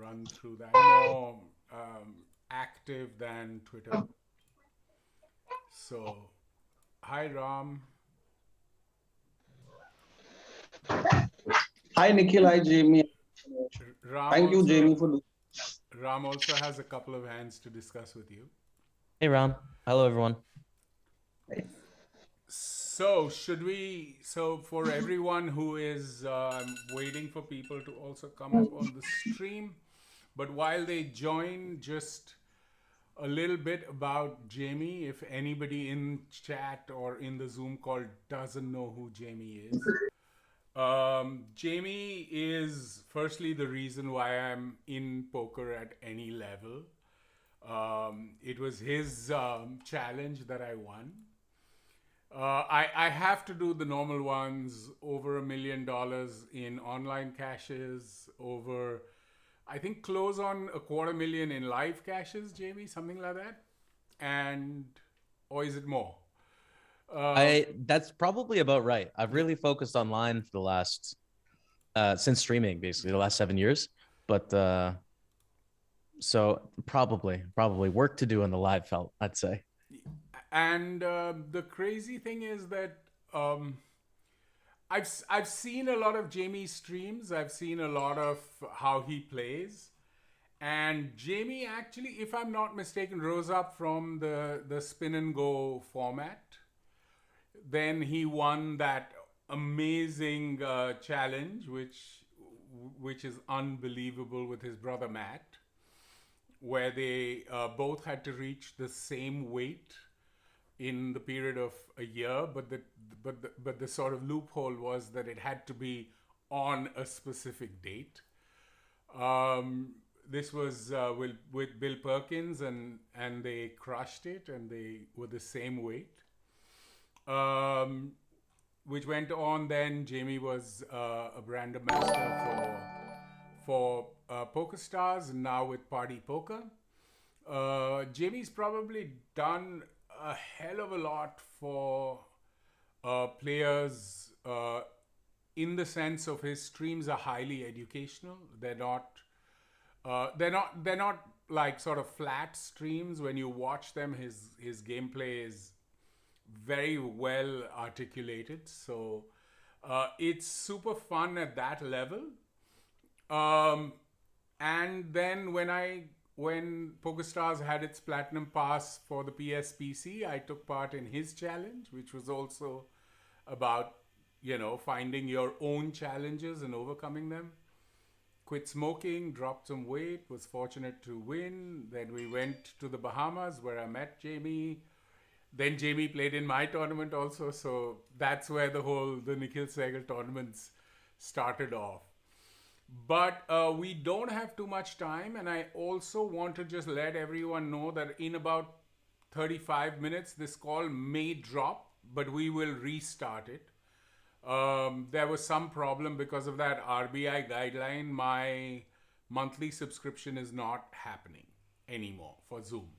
run through that. More active than Twitter. So, hi Ram. Hi Nikhil, hi Jamie. Ram Thank you, also Jamie, for Ram also has a couple of hands to discuss with you. Hey, Ram. Hello, everyone. So should we? So for everyone who is waiting for people to also come up on the stream, but while they join, just a little bit about Jamie. If anybody in chat or in the Zoom call doesn't know who Jamie is, Jamie is firstly the reason why I'm in poker at any level. It was his challenge that I won. I have to do the normal ones, over $1 million in online caches, over, I think, close on $250,000 in live caches, Jamie, something like that. And, or is it more? That's probably about right. I've really focused online for the last since streaming, basically the last 7 years. But so probably work to do on the live felt, I'd say. And the crazy thing is that I've seen a lot of Jamie's streams. I've seen a lot of how he plays. And Jamie actually, if I'm not mistaken, rose up from the spin and go format. Then he won that amazing challenge, which is unbelievable, with his brother Matt, where they both had to reach the same weight in the period of a year, but the sort of loophole was that it had to be on a specific date. This was with Bill Perkins, and they crushed it, and they were the same weight. Which went on then. Jamie was a brand ambassador for PokerStars, and now with Party Poker. Jamie's probably done a hell of a lot for players, in the sense of his streams are highly educational. They're not like sort of flat streams. When you watch them, his gameplay is very well articulated. So it's super fun at that level. And then when PokerStars had its Platinum Pass for the PSPC, I took part in his challenge, which was also about, finding your own challenges and overcoming them. Quit smoking, dropped some weight, was fortunate to win. Then we went to the Bahamas, where I met Jamie. Then Jamie played in my tournament also, so that's where the Nikhil Sehgal tournaments started off. But we don't have too much time, and I also want to just let everyone know that in about 35 minutes, this call may drop, but we will restart it. There was some problem because of that RBI guideline. My monthly subscription is not happening anymore for Zoom.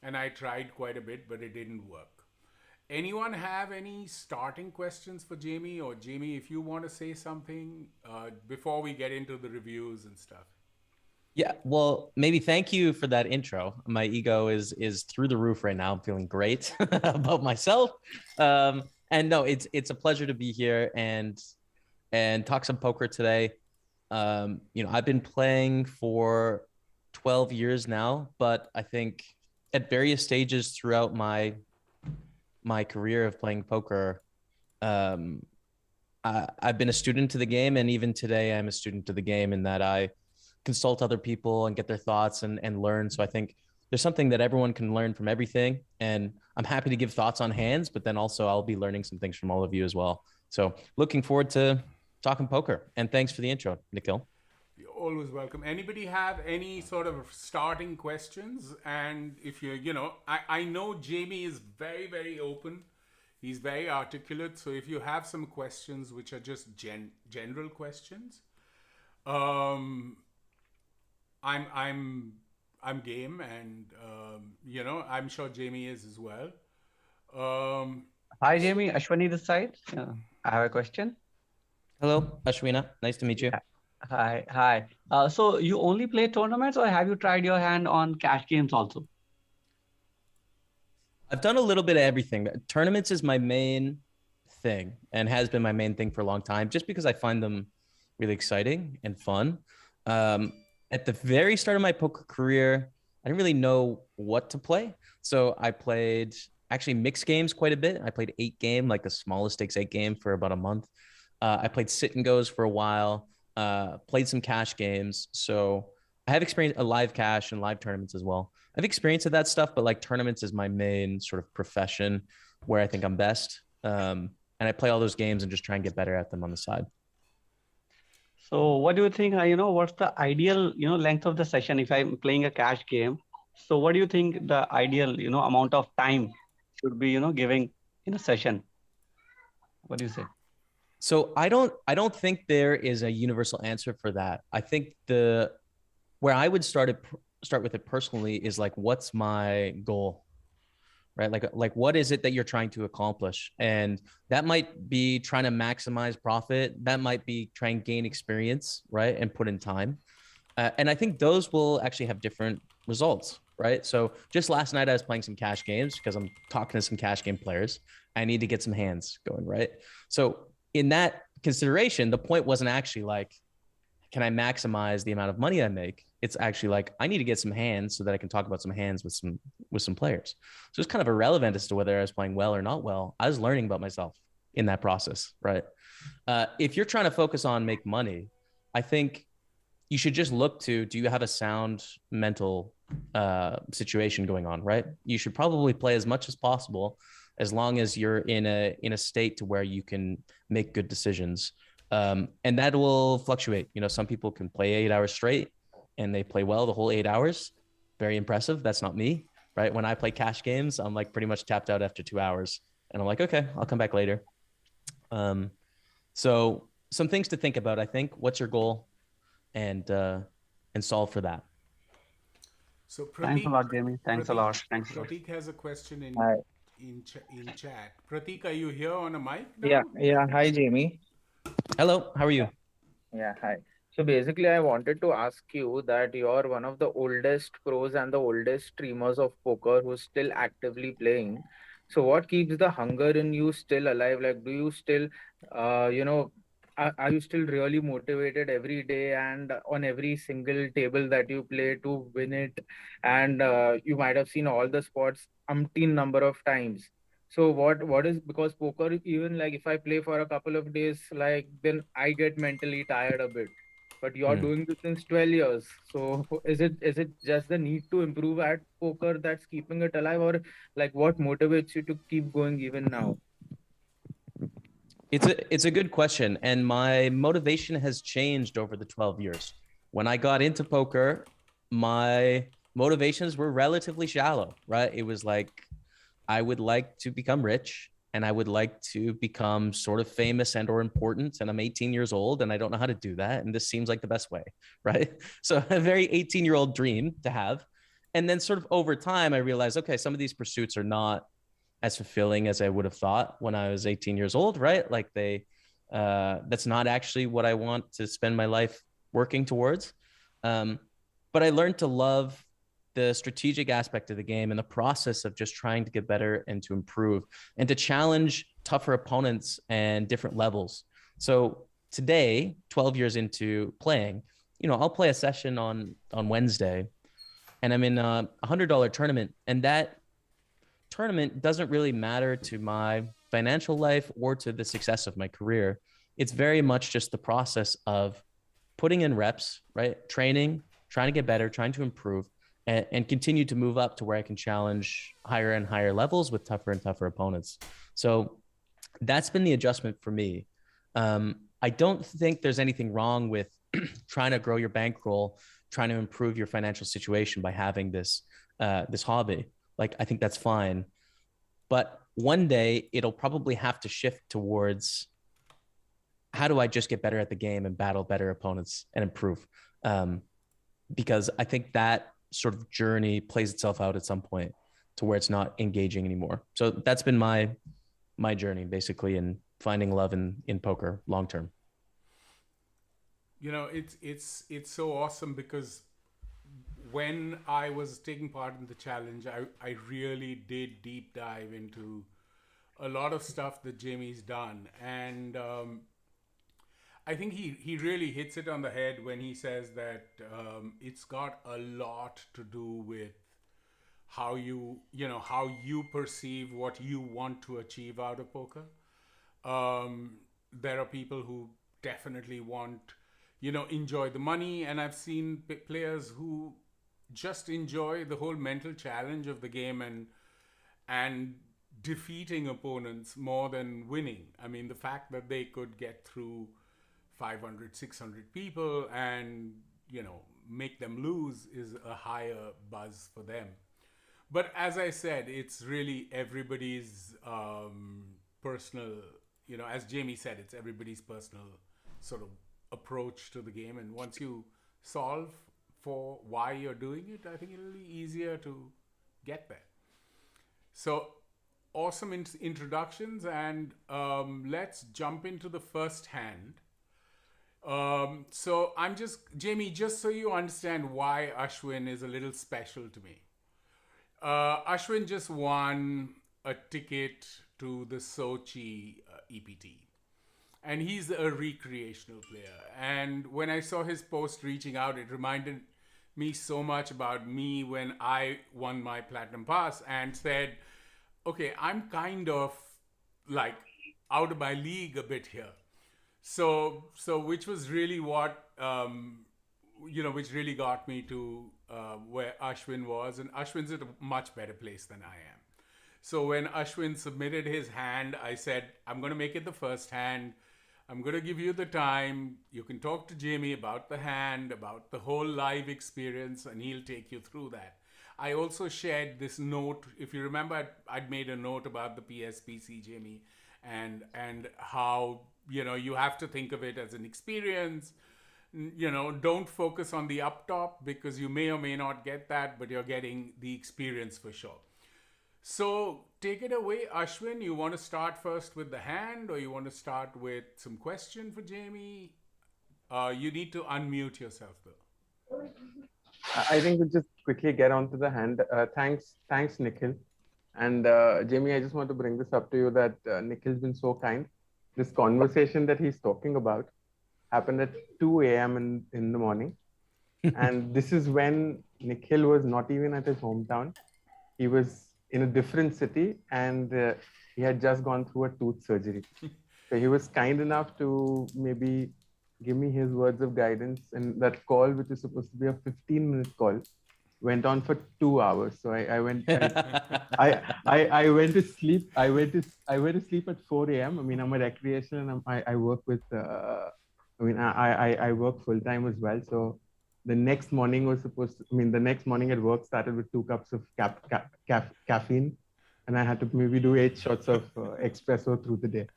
And I tried quite a bit, but it didn't work. Anyone have any starting questions for Jamie? Or Jamie, if you want to say something before we get into the reviews and stuff. Yeah, well, maybe thank you for that intro. My ego is through the roof right now. I'm feeling great about myself. And no, it's a pleasure to be here and talk some poker today. I've been playing for 12 years now, but I think at various stages throughout my career of playing poker, I've been a student to the game, and even today I'm a student to the game in that I consult other people and get their thoughts and learn. So I think there's something that everyone can learn from everything, and I'm happy to give thoughts on hands, but then also I'll be learning some things from all of you as well. So looking forward to talking poker, and thanks for the intro, Nikhil. You're always welcome. Anybody have any sort of starting questions? And if I know Jamie is very, very open. He's very articulate. So if you have some questions which are just general questions, I'm game, and I'm sure Jamie is as well. Hi, Jamie. Ashwani this side. I have a question. Hello, Ashwina. Nice to meet you. Hi. So you only play tournaments, or have you tried your hand on cash games also? I've done a little bit of everything. Tournaments is my main thing and has been my main thing for a long time, just because I find them really exciting and fun. Um, at the very start of my poker career, I didn't really know what to play. So I played actually mixed games quite a bit. I played 8 game, like the smallest stakes 8 game for about a month. I played sit and goes for a while, played some cash games. So I have experience a live cash and live tournaments as well. I've experienced of that stuff, but like tournaments is my main sort of profession where I think I'm best. And I play all those games and just try and get better at them on the side. So what do you think, what's the ideal, length of the session if I'm playing a cash game? So what do you think the ideal, amount of time should be, giving in a session? What do you say? So I don't think there is a universal answer for that. I think the where I would start with it personally is like, what's my goal, right? Like what is it that you're trying to accomplish? And that might be trying to maximize profit. That might be trying to gain experience, right? And put in time. And I think those will actually have different results, right? So just last night I was playing some cash games because I'm talking to some cash game players. I need to get some hands going, right? So in that consideration, the point wasn't actually like, can I maximize the amount of money I make? It's actually like, I need to get some hands so that I can talk about some hands with some players. So it's kind of irrelevant as to whether I was playing well or not well. I was learning about myself in that process, right? If you're trying to focus on make money, I think you should just look to, do you have a sound mental situation going on, right? You should probably play as much as possible, as long as you're in a state to where you can make good decisions. And that will fluctuate. Some people can play 8 hours straight and they play well the whole 8 hours. Very impressive. That's not me, right? When I play cash games, I'm like pretty much tapped out after 2 hours and I'm like, okay, I'll come back later. So some things to think about, I think. What's your goal? And solve for that. So Thanks a Pratik, lot, Jamie. Thanks a Pratik, lot. Thanks a lot. Pratik has a question Hi. in chat. Pratik, are you here on a mic Yeah, now? yeah. Hi, Jamie. Hello, how are Yeah, you? yeah. Hi. So basically, I wanted to ask you that you're one of the oldest pros and the oldest streamers of poker who's still actively playing. So what keeps the hunger in you still alive? Like, do you still, uh, you know, are you still really motivated every day and on every single table that you play to win it? And you might have seen all the spots umpteen number of times. So what is, because poker, even like if I play for a couple of days, like then I get mentally tired a bit. But you're Hmm. doing this since 12 years. So is it just the need to improve at poker that's keeping it alive, or like what motivates you to keep going even now? It's a good question, and my motivation has changed over the 12 years. When I got into poker, my motivations were relatively shallow, right? It was like, I would like to become rich and I would like to become sort of famous and or important, and I'm 18 years old and I don't know how to do that, and this seems like the best way, right? So a very 18-year-old dream to have. And then sort of over time I realized, okay, some of these pursuits are not as fulfilling as I would have thought when I was 18 years old, right? Like that's not actually what I want to spend my life working towards. Um, but I learned to love the strategic aspect of the game and the process of just trying to get better and to improve and to challenge tougher opponents and different levels. So today, 12 years into playing, I'll play a session on Wednesday and I'm in a $100 tournament, and that tournament doesn't really matter to my financial life or to the success of my career. It's very much just the process of putting in reps, right? Training, trying to get better, trying to improve, and continue to move up to where I can challenge higher and higher levels with tougher and tougher opponents. So that's been the adjustment for me. I don't think there's anything wrong with trying to grow your bankroll, trying to improve your financial situation by having this hobby. Like, I think that's fine. But one day it'll probably have to shift towards, how do I just get better at the game and battle better opponents and improve? Because I think that sort of journey plays itself out at some point to where it's not engaging anymore. So that's been my journey basically in finding love in poker long term. it's so awesome because when I was taking part in the challenge, I really did deep dive into a lot of stuff that Jamie's done, and I think he really hits it on the head when he says that it's got a lot to do with how how you perceive what you want to achieve out of poker. There are people who definitely want, enjoy the money, and I've seen players who just enjoy the whole mental challenge of the game and defeating opponents more than winning. I mean, the fact that they could get through 500, 600 people and, make them lose is a higher buzz for them. But as I said, it's really everybody's personal, as Jamie said, it's everybody's personal sort of approach to the game. And once you solve for why you're doing it, I think it'll be easier to get there. So awesome introductions, and let's jump into the first hand. So Jamie, just so you understand why Ashwin is a little special to me. Ashwin just won a ticket to the Sochi EPT, and he's a recreational player. And when I saw his post reaching out, it reminded me so much about me when I won my Platinum Pass and said, okay, I'm kind of like out of my league a bit here. So which was really what, which really got me to where Ashwin was. And Ashwin's at a much better place than I am. So when Ashwin submitted his hand, I said, I'm going to make it the first hand. I'm going to give you the time. You can talk to Jamie about the hand, about the whole live experience, and he'll take you through that. I also shared this note. If you remember, I'd made a note about the PSPC, Jamie, and how, you have to think of it as an experience. Don't focus on the up top because you may or may not get that, but you're getting the experience for sure. So take it away, Ashwin. You want to start first with the hand, or you want to start with some question for Jamie? You need to unmute yourself though. I think we'll just quickly get onto the hand. Thanks, Nikhil. And Jamie, I just want to bring this up to you that Nikhil's been so kind. This conversation that he's talking about happened at 2 a.m. in the morning. And this is when Nikhil was not even at his hometown. He was in a different city, and he had just gone through a tooth surgery. So he was kind enough to maybe give me his words of guidance. And that call, which is supposed to be a 15-minute call, went on for 2 hours. So I went to sleep. I went to sleep at 4 a.m. I mean, I'm a recreational, and I work with. I work full time as well. So the next morning the next morning at work started with 2 cups of caffeine, and I had to maybe do 8 shots of espresso through the day.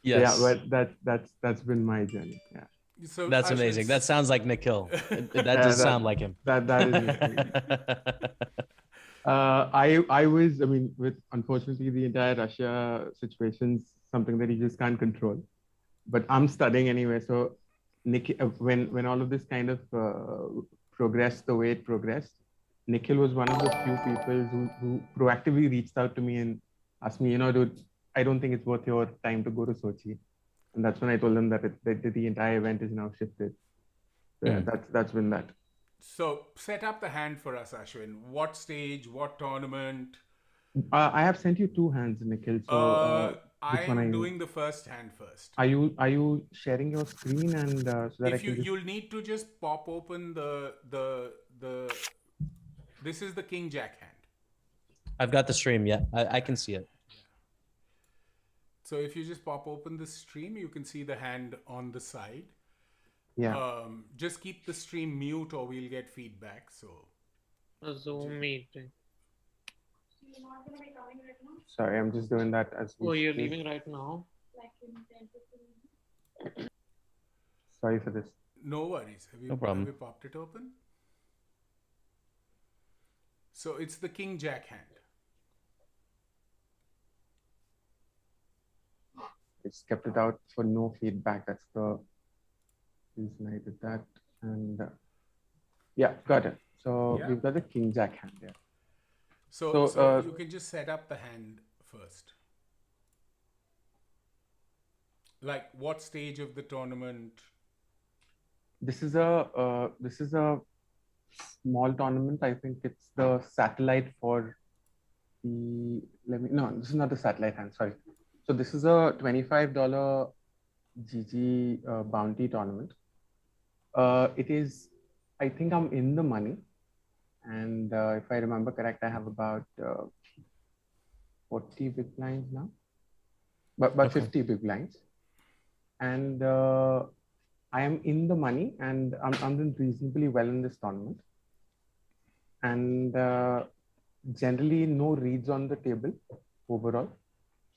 Yes. So yeah, but that's been my journey. Yeah. So That's amazing. That sounds like Nikhil. That does sound like him. That is. I was, with unfortunately the entire Russia situation's something that you just can't control. But I'm studying anyway. So when all of this kind of progressed the way it progressed, Nikhil was one of the few people who proactively reached out to me and asked me, dude, I don't think it's worth your time to go to Sochi. And that's when I told them that the entire event is now shifted. So yeah, that's been that. So set up the hand for us, Ashwin. What stage, what tournament? I have sent you 2 hands, Nikhil. So I'm doing the first hand first. Are you sharing your screen and so that if you'll need to just pop open the this is the King Jack hand. I've got the stream. Yeah, I can see it. So if you just pop open the stream, you can see the hand on the side. Yeah. Just keep the stream mute or we'll get feedback. So A Zoom meeting. Sorry, I'm just doing that as we You're speak. leaving right now? Sorry for this. no worries. No problem. Have you popped it open? So it's the King Jack hand. It's kept it out for no feedback. That's the reason I did that. And yeah, got it. So Yeah. we've got the king jack hand there. So you can just set up the hand first. Like what stage of the tournament? This is a small tournament. I think it's the satellite for the. No, this is not the satellite hand. Sorry. So this is a $25 GG bounty tournament. It is. I think I'm in the money, and if I remember correct, I have about 40 big blinds now, but Okay. 50 big blinds, and I am in the money, and I'm doing reasonably well in this tournament, and generally no reads on the table overall.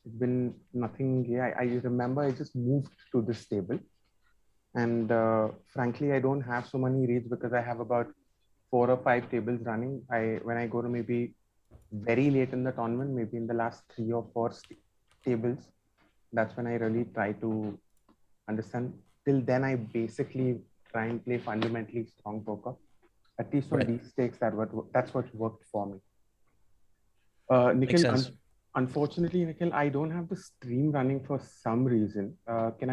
It's been nothing. Yeah, I remember I just moved to this table, and frankly, I don't have so many reads because I have about 4 or 5 tables running. When I go to maybe very late in the tournament, maybe in the last 3 or 4 tables, that's when I really try to understand. Till then, I basically try and play fundamentally strong poker. At least on Right. these stakes, that's what worked for me. Makes Nikhil, sense. unfortunately, Nikhil, I don't have the stream running for some reason. Can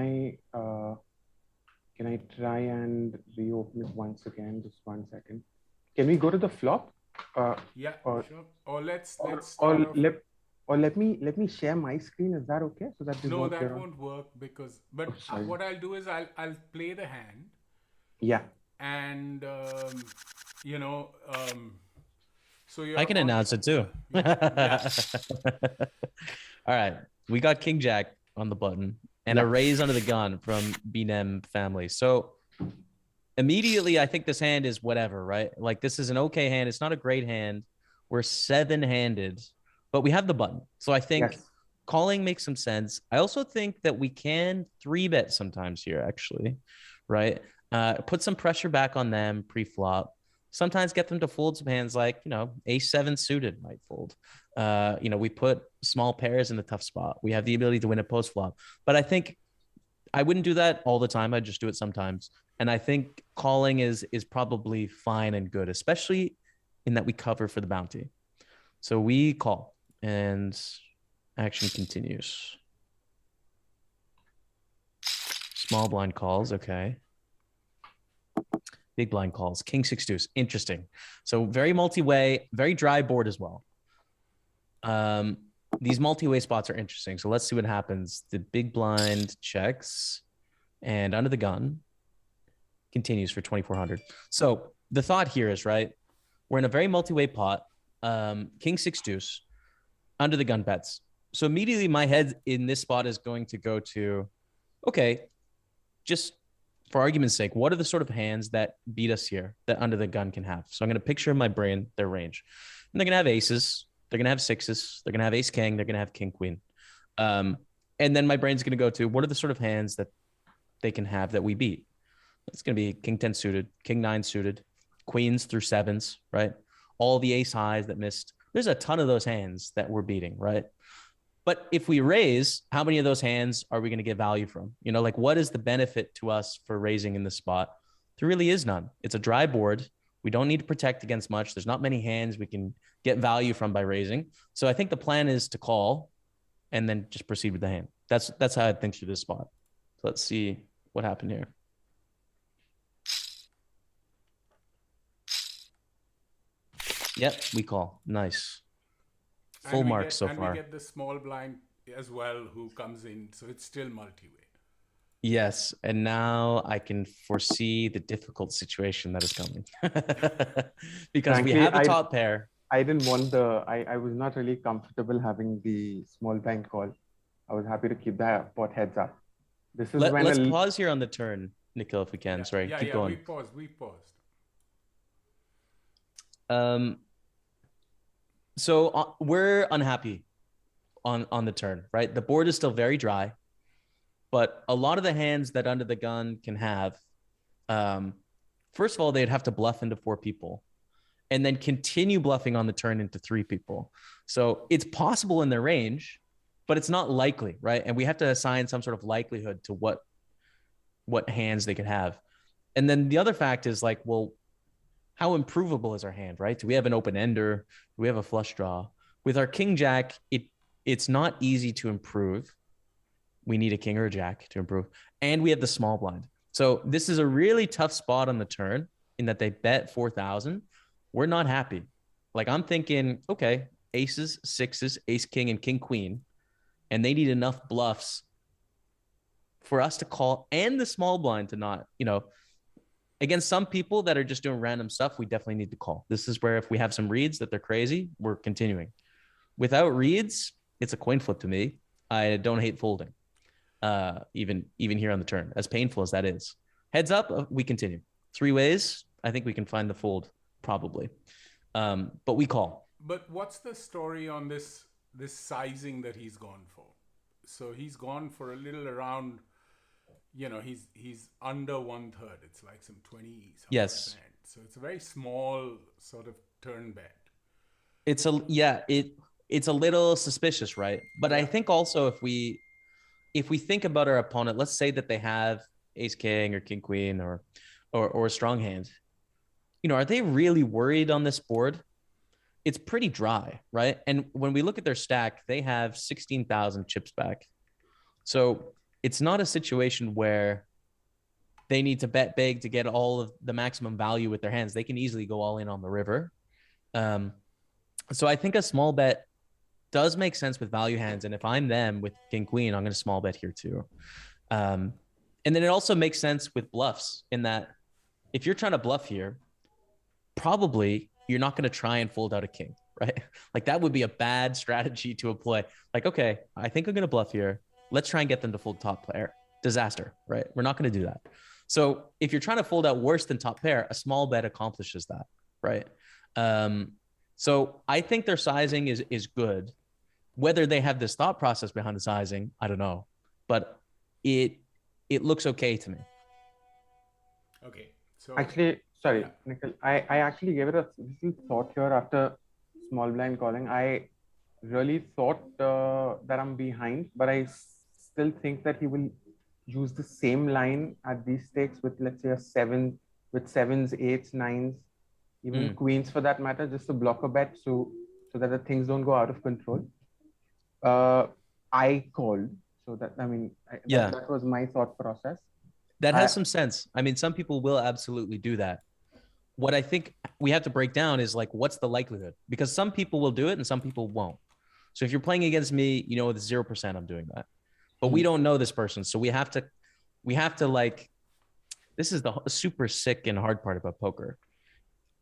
I try and reopen it once again? Just 1 second. Can we go to the flop? Yeah, Or- sure. Or let's Or start off. let me share my screen. Is that okay? So that we No, both that get on. won't work because. But Oh, sorry. what I'll do is I'll play the hand, Yeah. and so you're I can on- announce it too. Yeah. All right. We got King Jack on the button and a Yeah. raise under the gun from BNM family. So immediately, I think this hand is whatever, right? Like this is an okay hand. It's not a great hand. We're 7-handed, but we have the button. So I think Yes. calling makes some sense. I also think that we can 3-bet sometimes here, actually, right? Put some pressure back on them pre-flop. Sometimes get them to fold some hands like, ace-7 suited might fold. We put small pairs in a tough spot. We have the ability to win a post-flop. But I think I wouldn't do that all the time. I'd just do it sometimes. And I think calling is probably fine and good, especially in that we cover for the bounty. So we call and action continues. Small blind calls. Okay. Big blind calls. King 6 deuce. Interesting. So very multi-way, very dry board as well. These multi-way spots are interesting. So let's see what happens. The big blind checks and under the gun continues for 2,400. So the thought here is, right, we're in a very multi-way pot. King 6 deuce under the gun bets. So immediately my head in this spot is going to go to, okay, just for argument's sake, what are the sort of hands that beat us here that under the gun can have? So I'm going to picture in my brain their range. And they're going to have aces. They're going to have sixes. They're going to have ace king. They're going to have king queen. And then my brain's going to go to what are the sort of hands that they can have that we beat? It's going to be king 10 suited, king 9 suited, queens through 7s, right? All the ace highs that missed. There's a ton of those hands that we're beating, right? But if we raise, how many of those hands are we going to get value from? Like what is the benefit to us for raising in this spot? There really is none. It's a dry board. We don't need to protect against much. There's not many hands we can get value from by raising. So I think the plan is to call and then just proceed with the hand. That's how I think through this spot. So let's see what happened here. Yep, we call. Nice. And Full we marks so and far. we get the small blind as well who comes in, so it's still multi-way. Yes, and now I can foresee the difficult situation that is coming because Frankly, we have a top pair. I didn't want I was not really comfortable having the small blind call. I was happy to keep the pot heads up. This is when Let's pause here on the turn, Nikhil, if we can. Sorry, yeah, keep yeah, going. We paused. So we're unhappy on the turn, right? The board is still very dry, but a lot of the hands that under the gun can have, first of all, they'd have to bluff into 4 people and then continue bluffing on the turn into 3 people. So it's possible in their range, but it's not likely, right? And we have to assign some sort of likelihood to what hands they could have. And then the other fact is like, well, how improvable is our hand, right? Do we have an open ender? Do we have a flush draw? With our king jack, it's not easy to improve. We need a king or a jack to improve. And we have the small blind. So this is a really tough spot on the turn in that they bet 4,000. We're not happy. Like I'm thinking, okay, aces, sixes, ace, king, and king, queen. And they need enough bluffs for us to call and the small blind to not, against some people that are just doing random stuff, we definitely need to call. This is where if we have some reads that they're crazy, we're continuing. Without reads, it's a coin flip to me. I don't hate folding, even here on the turn, as painful as that is. Heads up, we continue. 3 ways, I think we can find the fold, probably. But we call. But what's the story on this sizing that he's gone for? So he's gone for a little around, he's under 1/3. It's like some 20 something. Yes. So it's a very small sort of turn bet. It's a little suspicious, right? But I think also if we think about our opponent, let's say that they have ace king or king queen or a strong hand, are they really worried on this board? It's pretty dry, right? And when we look at their stack, they have 16,000 chips back. So it's not a situation where they need to bet big to get all of the maximum value with their hands. They can easily go all in on the river. So I think a small bet does make sense with value hands. And if I'm them with king, queen, I'm going to small bet here too. And then it also makes sense with bluffs in that if you're trying to bluff here, probably you're not going to try and fold out a king, right? Like that would be a bad strategy to employ. Like, okay, I think I'm going to bluff here. Let's try and get them to fold top pair. Disaster, right? We're not going to do that. So if you're trying to fold out worse than top pair, a small bet accomplishes that, right? So I think their sizing is good. Whether they have this thought process behind the sizing, I don't know. But it looks okay to me. Okay. So Actually, sorry, Yeah. Nikhil, I actually gave it a little thought here after small blind calling. I really thought that I'm behind, but I still think that he will use the same line at these stakes with, let's say, a 7 with 7s, 8s, 9s, even queens for that matter, just to block a bet so that the things don't go out of control. I called, so that that was my thought process. That has some sense. I mean, some people will absolutely do that. What I think we have to break down is like, what's the likelihood? Because some people will do it and some people won't. So if you're playing against me, with 0%, I'm doing that. But we don't know this person. So we have to like, this is the super sick and hard part about poker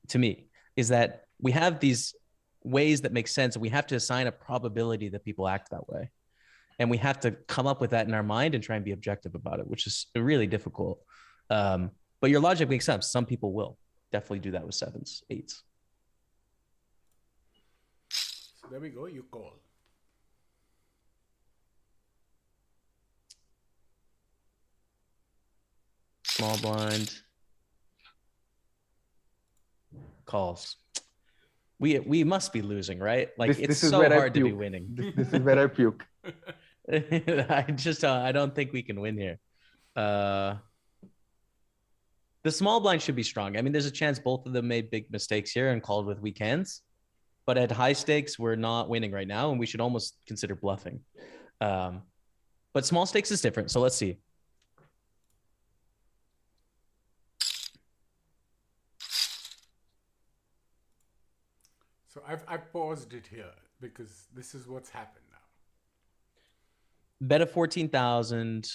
to me, is that we have these ways that make sense. And we have to assign a probability that people act that way. And we have to come up with that in our mind and try and be objective about it, which is really difficult. But your logic makes sense. Some people will definitely do that with 7s, 8s. So there we go. You call. Small blind. Calls. We must be losing, right? Like it's so hard to be winning. This is where I puke. I don't think we can win here. The small blind should be strong. I mean, there's a chance both of them made big mistakes here and called with weak hands. But at high stakes, we're not winning right now, and we should almost consider bluffing. But small stakes is different. So let's see. So I've paused it here because this is what's happened now. Bet of 14,000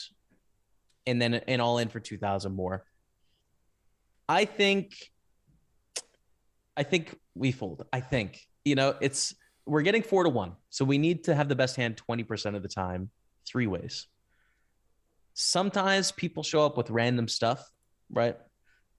and then an all in for 2,000 more. I think we fold. I think, we're getting 4-1. So we need to have the best hand 20% of the time, 3 ways. Sometimes people show up with random stuff, right?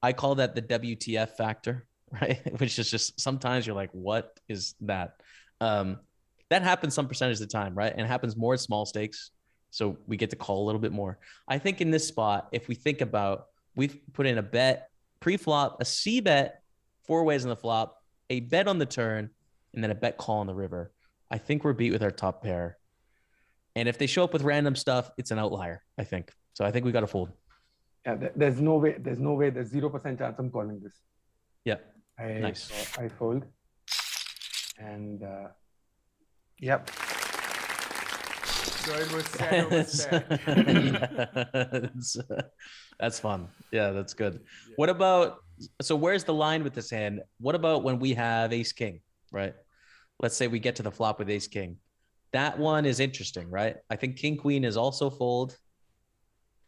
I call that the WTF factor, right? Which is just, sometimes you're like, what is that? That happens some percentage of the time, right? And it happens more at small stakes. So we get to call a little bit more. I think in this spot, if we think about, we've put in a bet pre-flop, a C bet 4 ways on the flop, a bet on the turn, and then a bet call on the river. I think we're beat with our top pair. And if they show up with random stuff, it's an outlier, I think. So I think we got to fold. Yeah, there's no way. There's 0% chance I'm calling this. Yeah. I Nice. I fold, and yep. So it was set over set. That's fun. Yeah, that's good. What about, so where's the line with this hand? What about when we have ace king, right? Let's say we get to the flop with ace king. That one is interesting, right? I think king queen is also fold.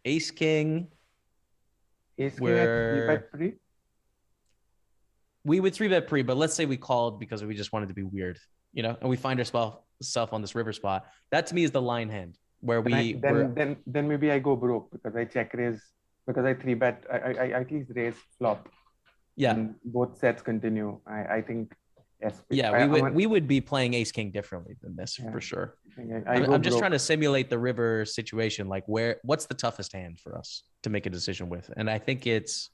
Ace king, Ace king at where 3-bet pre. we would 3-bet pre, but let's say we called because we just wanted to be weird, you know, and we find ourselves on this river spot. That to me is the line hand where Then maybe I go broke because I check raise, because I 3-bet. I at least raise flop. yeah. And both sets continue. I think yes. Yeah, we would be playing ace king differently than this for sure. I'm just trying to simulate the river situation, like what's the toughest hand for us to make a decision with, and I think it's,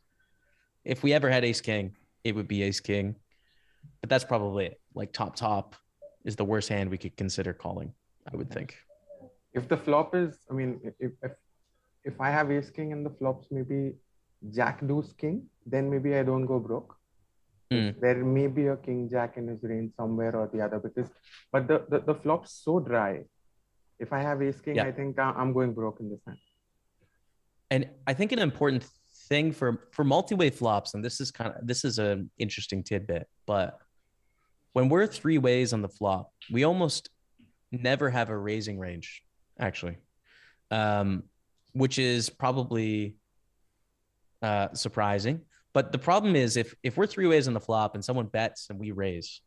if we ever had ace king, it would be ace king, but that's probably it. Like top is the worst hand we could consider calling, I would think. If the flop is, I mean, if I have ace king and the flops maybe jack deuce king, then maybe I don't go broke. There may be a king jack in his range somewhere or the other, but the flop's so dry. If I have ace king, I think I'm going broke in this hand. And I think an important thing for multi-way flops, and this is an interesting tidbit, but when we're 3 ways on the flop, we almost never have a raising range, actually, which is probably surprising. But the problem is if we're 3 ways on the flop and someone bets and we raise,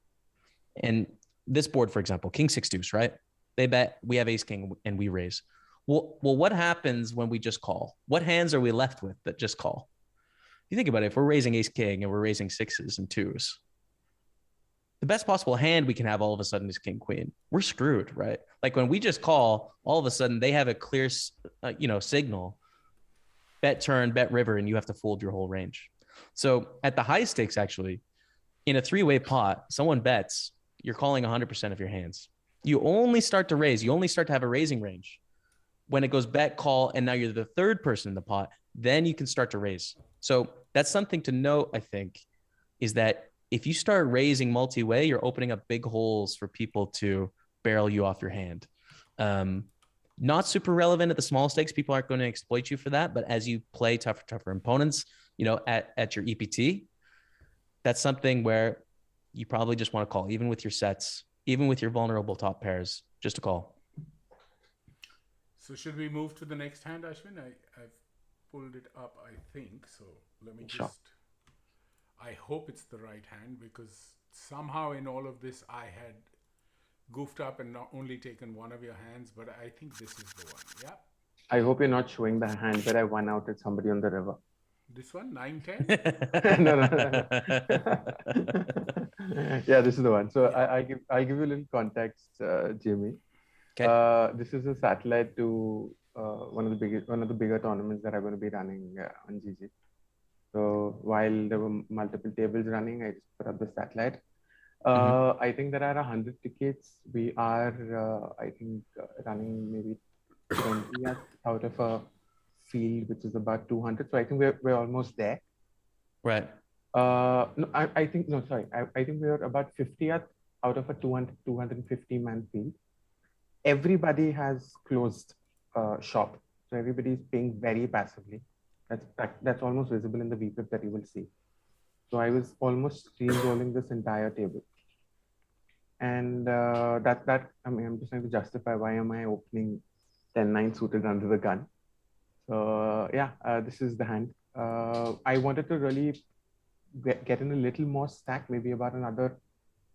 and this board, for example, king 6 deuce, right? They bet, we have ace king and we raise. Well, what happens when we just call? What hands are we left with that just call? If you think about it, if we're raising ace king and we're raising 6s and 2s, the best possible hand we can have all of a sudden is king queen. We're screwed, right? Like when we just call, all of a sudden they have a clear, signal, bet turn, bet river, and you have to fold your whole range. So at the high stakes, actually, in a 3-way pot, someone bets, you're calling 100% of your hands. You only start to raise, you only start to have a raising range when it goes bet, call, and now you're the third person in the pot, then you can start to raise. So that's something to note, I think, is that if you start raising multi-way, you're opening up big holes for people to barrel you off your hand. Not super relevant at the small stakes. People aren't going to exploit you for that. But as you play tougher opponents, at your EPT, that's something where you probably just want to call, even with your sets, even with your vulnerable top pairs, just a call. So should we move to the next hand, Ashwin? I've pulled it up, I think. So let me just, I hope it's the right hand, because somehow in all of this, I had goofed up and not only taken one of your hands, but I think this is the one. Yeah. I hope you're not showing the hand that I won out at somebody on the river. This one, 9-10? No. Yeah, this is the one. So I give you a little context, Jamie. Okay. This is a satellite to one of the bigger tournaments that I'm going to be running on GG. So while there were multiple tables running, I just put up the satellite. I think there are 100 tickets. We are, running maybe 20 out of a field which is about 200. So I think we're almost there. Right. No, I think we're about 50th out of a 250 man field. Everybody has closed shop, so everybody is paying very passively. That's almost visible in the VPIP that you will see. So I was almost screen rolling this entire table, and I'm just trying to justify why am I opening 10-9 suited under the gun. So this is the hand. I wanted to really get in a little more stack, maybe about another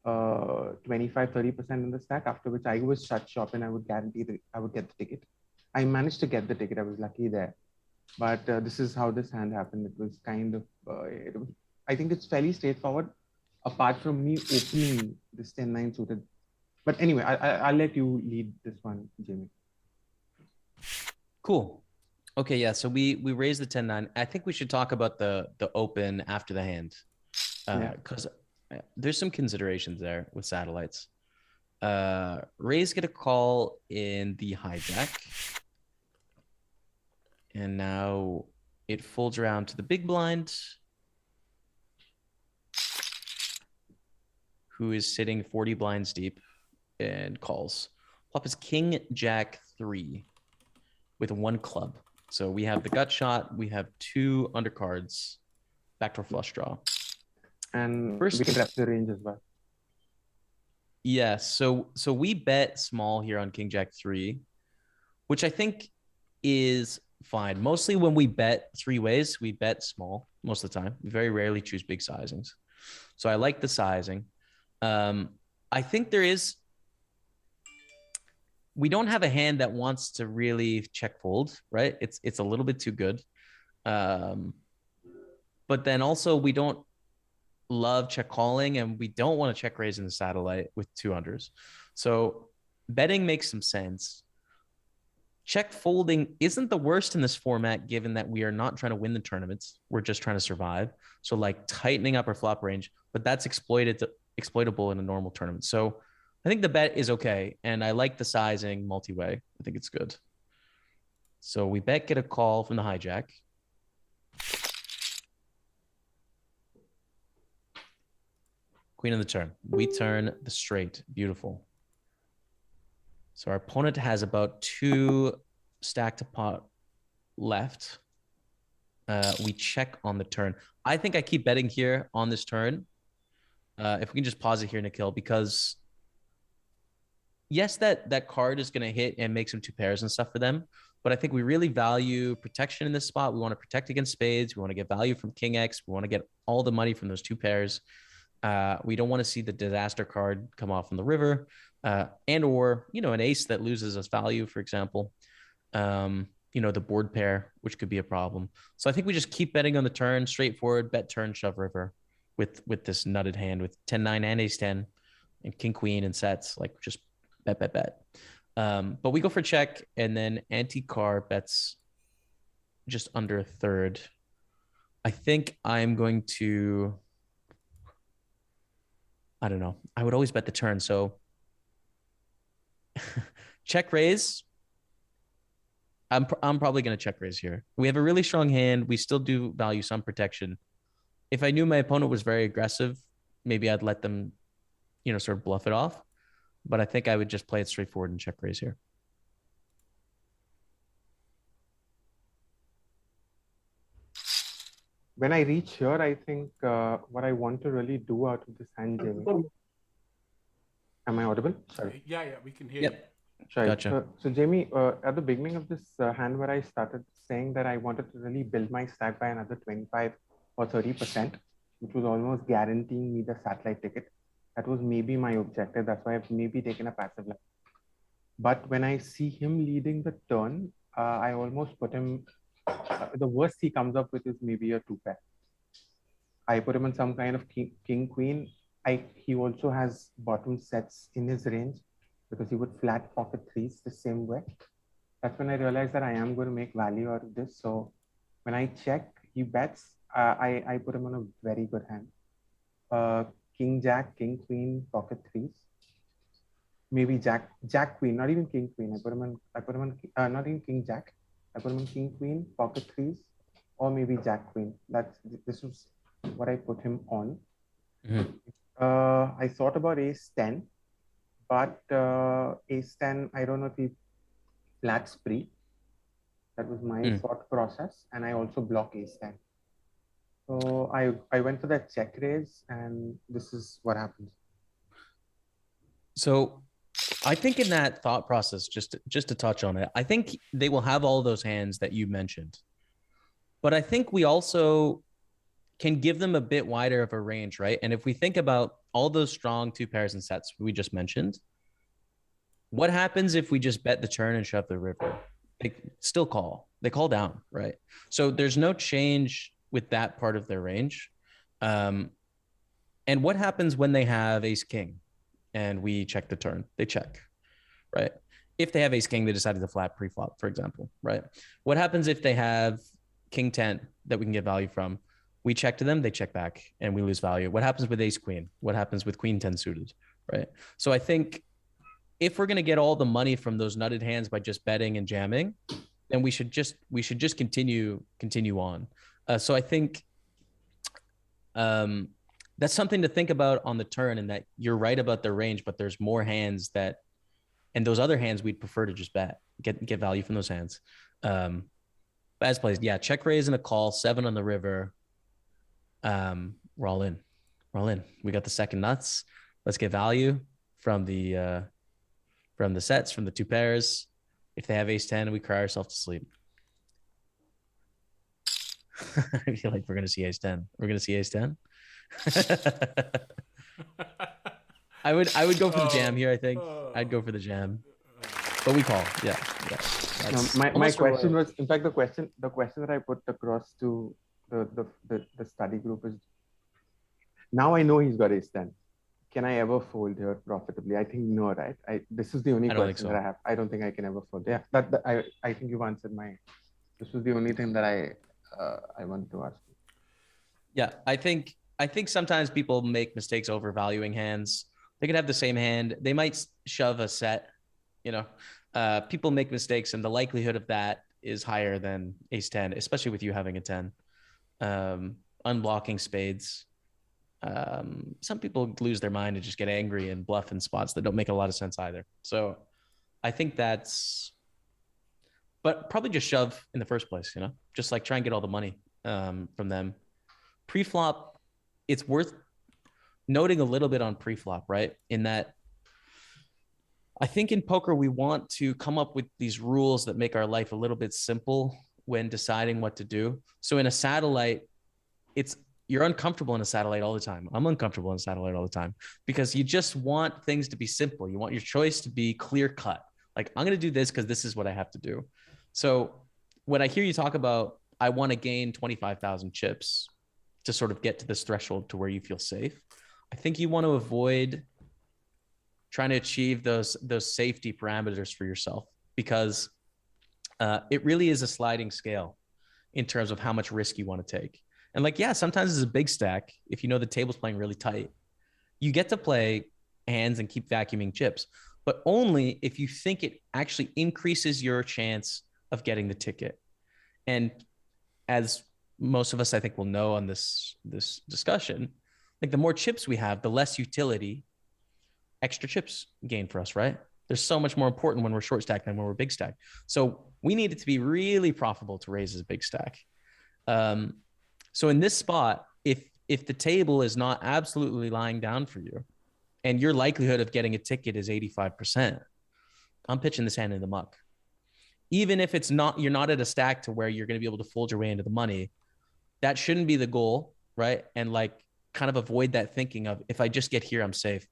25-30% in the stack, after which I was shut shop and I would guarantee that I would get the ticket. I managed to get the ticket. I was lucky there. But this is how this hand happened. It was kind of, I think it's fairly straightforward, apart from me opening this 10-9 suited. But anyway, I'll let you lead this one, Jamie. Cool. Okay, yeah. So we raised the 10-9. I think we should talk about the open after the hand, because there's some considerations there with satellites. Raise get a call in the hijack, and now It folds around to the big blind, who is sitting 40 blinds deep and calls. Flop is king, jack, 3 with 1 club. So we have the gut shot. We have 2 undercards, backdoor flush draw. And First- we can rep the range as well. Yes. So we bet small here on king, jack, 3, which I think is fine. Mostly when we bet 3 ways, we bet small most of the time. We very rarely choose big sizings. So I like the sizing. I think we don't have a hand that wants to really check fold, right? It's a little bit too good. But then also we don't love check calling, and we don't want to check raise in the satellite with 2 unders. So betting makes some sense. Check folding isn't the worst in this format, given that we are not trying to win the tournaments. We're just trying to survive. So like tightening up our flop range, but that's exploitable in a normal tournament. So I think the bet is okay. And I like the sizing multi-way. I think it's good. So we bet, get a call from the hijack. Queen of the turn. We turn the straight. Beautiful. So our opponent has about 2 stacked pot left. We check on the turn. I think I keep betting here on this turn. If we can just pause it here, Nikhil, because yes, that card is going to hit and make some 2 pairs and stuff for them. But I think we really value protection in this spot. We want to protect against spades. We want to get value from King X. We want to get all the money from those 2 pairs. We don't want to see the disaster card come off on the river, and or, an ace that loses us value, for example. The board pair, which could be a problem. So I think we just keep betting on the turn, straightforward, bet turn, shove river with this nutted hand with 10-9 and ace-10 and king-queen and sets, like just bet. But we go for check, and then anti-car bets just under a third. I think I'm going to... I don't know. I would always bet the turn. So check raise. I'm probably going to check raise here. We have a really strong hand. We still do value some protection. If I knew my opponent was very aggressive, maybe I'd let them, sort of bluff it off. But I think I would just play it straightforward and check raise here. When I reach here, I think what I want to really do out of this hand, Jamie. Am I audible? Sorry. Yeah, we can hear Yep. you. Right. Gotcha. So Jamie, at the beginning of this hand where I started saying that I wanted to really build my stack by another 25 or 30%, which was almost guaranteeing me the satellite ticket. That was maybe my objective. That's why I've maybe taken a passive line. But when I see him leading the turn, I almost put him, the worst he comes up with is maybe a 2 pair. I put him in some kind of king queen. He also has bottom sets in his range, because he would flat pocket 3s the same way. That's when I realized that I am going to make value out of this. So when I check, he bets, I put him on a very good hand. King, jack, king, queen, pocket 3s. Maybe jack, queen, not even king, queen. I put him on, not even king, jack. I put him on king, queen, pocket 3s, or maybe jack, queen. This was what I put him on. Mm-hmm. I thought about ace 10, but ace 10, I don't know if he flat spree. That was my thought process, and I also block ace 10. So I went for that check raise, and this is what happens. So I think in that thought process, just to touch on it, I think they will have all those hands that you mentioned, but I think we also can give them a bit wider of a range, right? And if we think about all those strong 2 pairs and sets we just mentioned, what happens if we just bet the turn and shove the river? They still call. They call down, right? So there's no change with that part of their range. And what happens when they have ace king and we check the turn? They check, right? If they have ace king, they decided to flat pre-flop, for example, right? What happens if they have king 10 that we can get value from? We check to them, they check back, and we lose value. What happens with ace queen? What happens with queen 10 suited, right? So I think if we're going to get all the money from those nutted hands by just betting and jamming, then we should just continue on. So I think that's something to think about on the turn, and that you're right about their range, but there's more hands that, and those other hands we'd prefer to just bet, get value from those hands. But as plays, yeah, check raise and a call, 7 on the river. We're all in. We got the second nuts. Let's get value from the sets, from the 2 pairs. If they have ace 10, we cry ourselves to sleep. I feel like we're gonna see ace 10. We're gonna see ace 10. I would go for the jam here. I think I'd go for the jam, but we call. Yeah. My question was, in fact, the question that I put across to the study group is, now I know he's got ace 10. Can I ever fold here profitably? I think no, right? This is the only question that I have. I don't think I can ever fold. Yeah, I think you've answered this was the only thing that I wanted to ask you. Yeah, I think sometimes people make mistakes overvaluing hands. They could have the same hand. They might shove a set, people make mistakes, and the likelihood of that is higher than ace 10, especially with you having a 10. Unblocking spades. Some people lose their mind and just get angry and bluff in spots that don't make a lot of sense either. So I think but probably just shove in the first place, just like try and get all the money from them. Pre-flop, it's worth noting a little bit on pre-flop, right? In that I think in poker, we want to come up with these rules that make our life a little bit simple when deciding what to do. So in a satellite, you're uncomfortable in a satellite all the time. I'm uncomfortable in a satellite all the time because you just want things to be simple. You want your choice to be clear cut. Like, I'm going to do this because this is what I have to do. So when I hear you talk about, I want to gain 25,000 chips to sort of get to this threshold to where you feel safe, I think you want to avoid trying to achieve those safety parameters for yourself, because it really is a sliding scale in terms of how much risk you want to take. And sometimes it's a big stack. If you know the table's playing really tight, you get to play hands and keep vacuuming chips, but only if you think it actually increases your chance of getting the ticket. And as most of us, I think, will know on this discussion, the more chips we have, the less utility extra chips gain for us, right? They're so much more important when we're short stack than when we're big stack. So we need it to be really profitable to raise as a big stack. So in this spot, if the table is not absolutely lying down for you and your likelihood of getting a ticket is 85%, I'm pitching this hand in the muck. Even if you're not at a stack to where you're going to be able to fold your way into the money, that shouldn't be the goal, right? And kind of avoid that thinking of, if I just get here, I'm safe.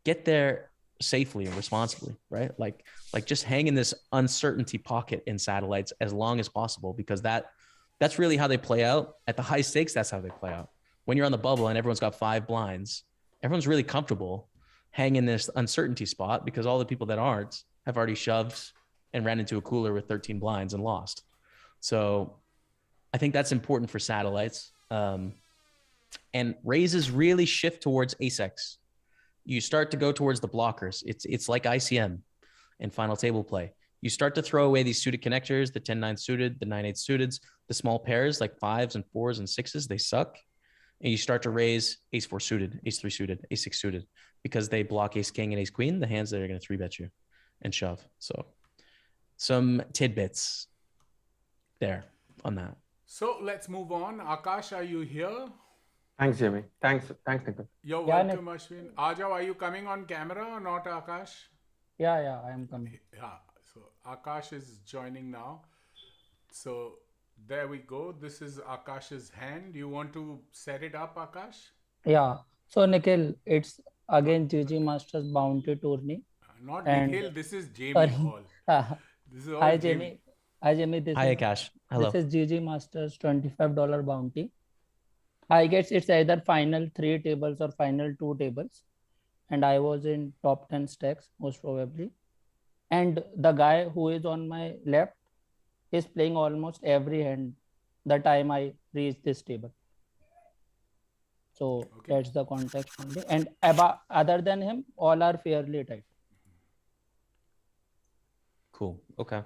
Get there safely and responsibly, right? Like just hang in this uncertainty pocket in satellites as long as possible, because that's really how they play out. At the high stakes, that's how they play out. When you're on the bubble and everyone's got 5 blinds, everyone's really comfortable hanging in this uncertainty spot because all the people that aren't have already shoved and ran into a cooler with 13 blinds and lost. So I think that's important for satellites. And raises really shift towards ace-X. You start to go towards the blockers. It's like ICM and final table play. You start to throw away these suited connectors, the 10-9 suited, the 9-8 suited, the small pairs like 5s and 4s and 6s, they suck. And you start to raise ace-4 suited, ace-3 suited, ace-6 suited, because they block ace-king and ace-queen, the hands that are going to 3-bet you and shove. So some tidbits there on that. So let's move on. Akash, are you here? Thanks, Jaime. Thanks, Nikhil. You're welcome, Ashwin. Ajaw, are you coming on camera or not, Akash? Yeah, I am coming. Yeah, so Akash is joining now. So there we go. This is Akash's hand. You want to set it up, Akash? Yeah. So Nikhil, it's again GG Masters Bounty Tourney. Not And- Nikhil, this is Jamie Sorry. Hall. Hi This is all Jamie. Hi Jamie. Hi, Akash. Hello. This is GG Masters $25 bounty. I guess it's either final 3 tables or final 2 tables. And I was in top 10 stacks, most probably. And the guy who is on my left is playing almost every hand the time I reach this table. So Okay. that's the context only. And other than him, all are fairly tight. Cool. Okay.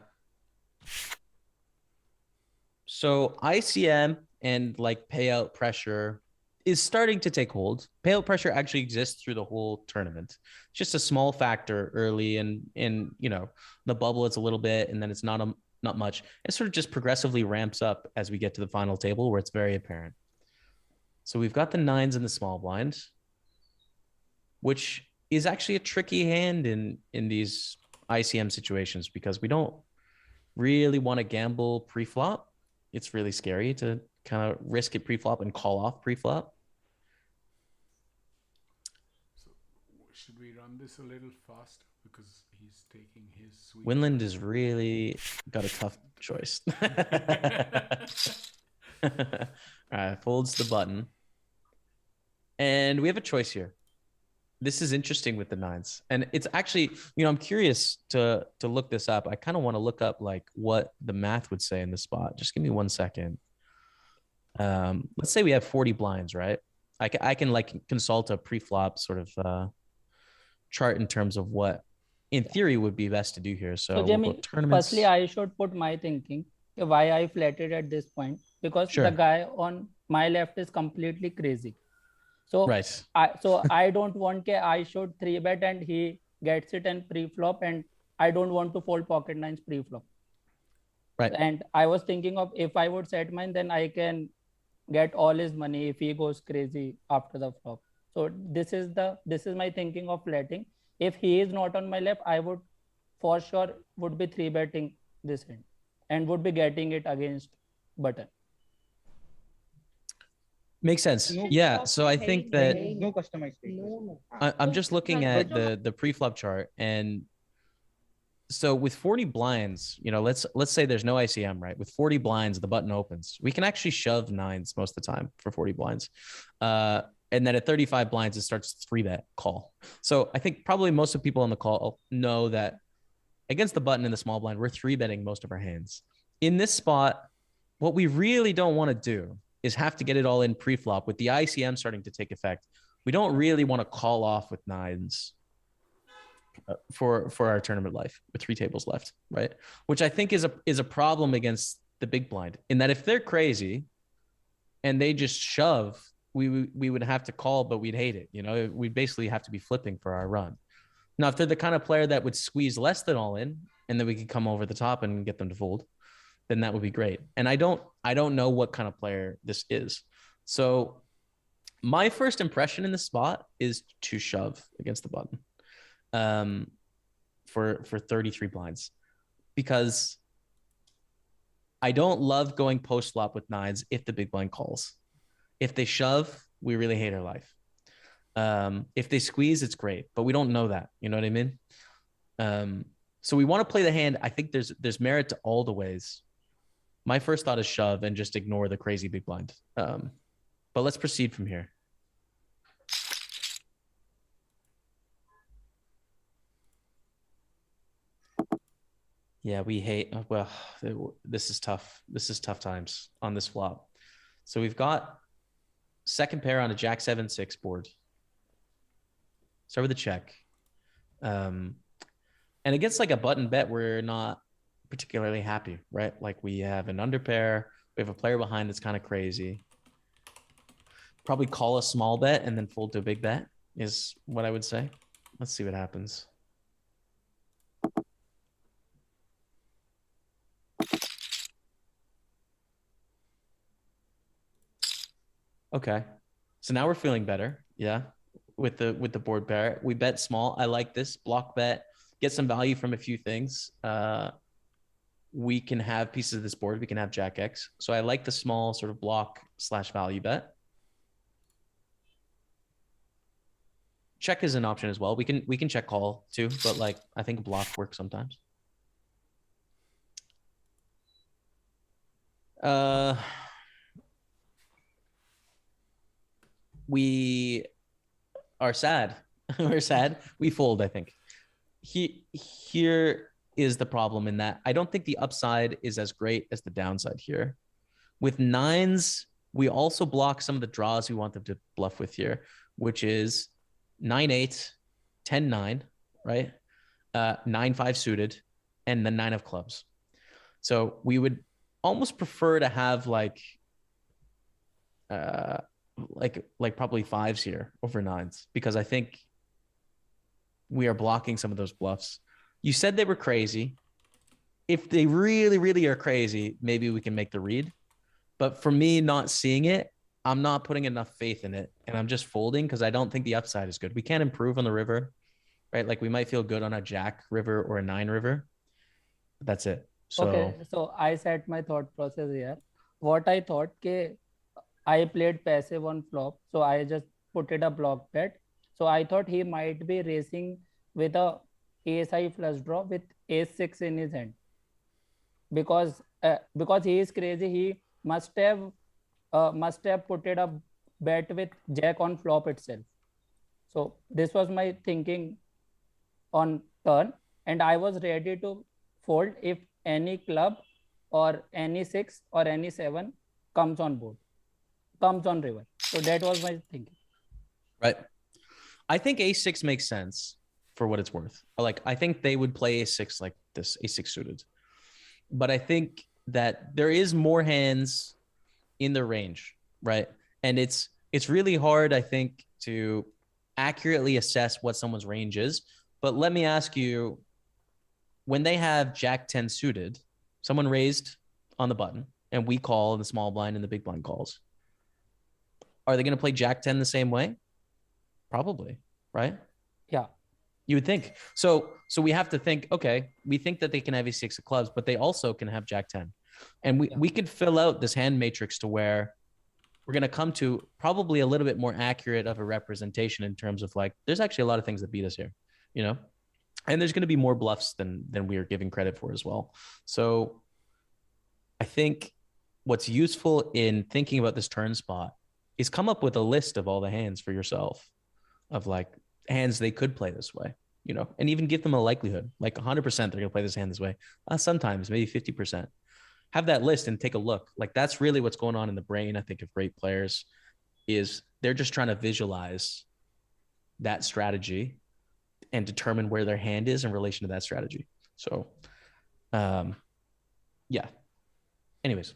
So ICM and like payout pressure is starting to take hold. Payout pressure actually exists through the whole tournament. It's just a small factor early, and you know, the bubble it's a little bit, and then it's not much. It sort of just progressively ramps up as we get to the final table where it's very apparent. So we've got the nines in the small blind, which is actually a tricky hand in these ICM situations because we don't really want to gamble pre-flop. It's really scary to kind of risk it pre-flop and call off pre-flop. So should we run this a little faster because he's taking his sweet Winland has really got a tough choice. All right, folds the button. And we have a choice here. This is interesting with the nines. And it's actually, you know, I'm curious to look this up. I kind of want to look up like what the math would say in this spot. Just give me 1 second. Let's say we have 40 blinds, right? I can like consult a pre-flop sort of chart in terms of what in theory would be best to do here. So, we'll Jamie, go tournaments. firstly, I should put my thinking why I flatted at this point, because Sure. the guy on my left is completely crazy. So Right. I don't want I should 3-bet and he gets it and pre-flop, and I don't want to fold pocket nines pre-flop. Right. And I was thinking of if I would set mine, then I can get all his money if he goes crazy after the flop. So this is my thinking of flatting. If he is not on my left, I would for sure would be 3-betting this hand and would be getting it against button. Makes sense. No Yeah. So I think that no customized takers. No. I'm just looking at the pre-flop chart, and so with 40 blinds, you know, let's say there's no ICM, right? With 40 blinds, the button opens. We can actually shove nines most of the time for 40 blinds. And then at 35 blinds, it starts 3-bet call. So I think probably most of people on the call know that against the button in the small blind, we're 3-betting most of our hands. In this spot, what we really don't want to do is have to get it all in pre-flop with the ICM starting to take effect. We don't really want to call off with nines for our tournament life with 3 tables left, right? Which I think is a problem against the big blind, in that if they're crazy and they just shove, we would have to call, but we'd hate it. You know, we'd basically have to be flipping for our run. Now, if they're the kind of player that would squeeze less than all in, and then we could come over the top and get them to fold, then that would be great. And I don't know what kind of player this is. So my first impression in this spot is to shove against the button for 33 blinds, because I don't love going post flop with nines if the big blind calls. If they shove, we really hate our life. If they squeeze, it's great, but we don't know that. You know what I mean? So we want to play the hand. I think there's merit to all the ways. My first thought is shove and just ignore the crazy big blind. But let's proceed from here. Yeah, we hate, well, this is tough. This is tough times on this flop. So we've got second pair on a Jack 7-6 board. Start with a check. And against like a button bet, we're not particularly happy, right? Like we have an underpair, we have a player behind that's kind of crazy. Probably call a small bet and then fold to a big bet is what I would say. Let's see what happens. Okay, so now we're feeling better. Yeah, with the board pair, we bet small. I like this block bet. Get some value from a few things. We can have pieces of this board. We can have Jack X. So I like the small sort of block / value bet. Check is an option as well. We can check call too, but like I think block works sometimes. We are sad. We're sad. We fold, I think. Here is the problem in that I don't think the upside is as great as the downside here. With nines, we also block some of the draws we want them to bluff with here, which is 9-8, 10-9, right? 9-5 suited, and the 9 of clubs. So we would almost prefer to have like probably fives here over nines, because I think we are blocking some of those bluffs. You said they were crazy. If they really, really are crazy, maybe we can make the read. But for me, not seeing it, I'm not putting enough faith in it. And I'm just folding because I don't think the upside is good. We can't improve on the river, right? Like we might feel good on a jack river or a nine river. But that's it. So Okay, so I set my thought process here. What I thought, I played passive on flop, so I just put it a block bet. So I thought he might be racing with a ace high flush draw with ace six in his hand, because he is crazy. He must have put it a bet with jack on flop itself. So this was my thinking on turn, and I was ready to fold if any club or any six or any seven comes on board, comes on river. So that was my thinking. right. I think a6 makes sense for what it's worth. Like I think they would play a6 like this, a6 suited. But I think that there is more hands in the range, right? And it's really hard, I think, to accurately assess what someone's range is. But let me ask you, when they have jack 10 suited, someone raised on the button and we call, the small blind and the big blind calls, are they going to play jack 10 the same way? Probably, right? Yeah. You would think. So we have to think, okay, we think that they can have a six of clubs, but they also can have jack 10. And we could fill out this hand matrix to where we're going to come to probably a little bit more accurate of a representation in terms of like, there's actually a lot of things that beat us here, you know? And there's going to be more bluffs than we are giving credit for as well. So I think what's useful in thinking about this turn spot is come up with a list of all the hands for yourself of like hands they could play this way, you know, and even give them a likelihood, like 100% they're going to play this hand this way. Sometimes maybe 50%. Have that list and take a look. Like that's really what's going on in the brain, I think, of great players, is they're just trying to visualize that strategy and determine where their hand is in relation to that strategy. So, yeah. Anyways.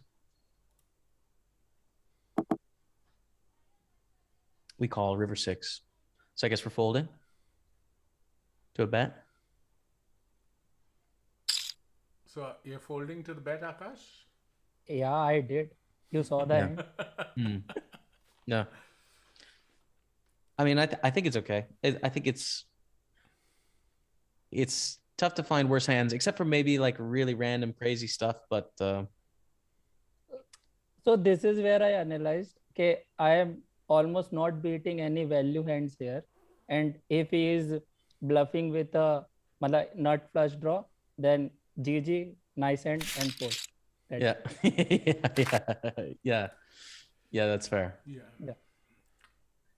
We call river six. So I guess we're folding to a bet. So you're folding to the bet, Akash? Yeah, I did. You saw the hand. No. I mean, I think it's okay. I think it's tough to find worse hands, except for maybe like really random crazy stuff. But So this is where I analyzed, okay, I am almost not beating any value hands here. And if he is bluffing with a nut flush draw, then GG, nice hand and fold. yeah. Yeah, that's fair. Yeah.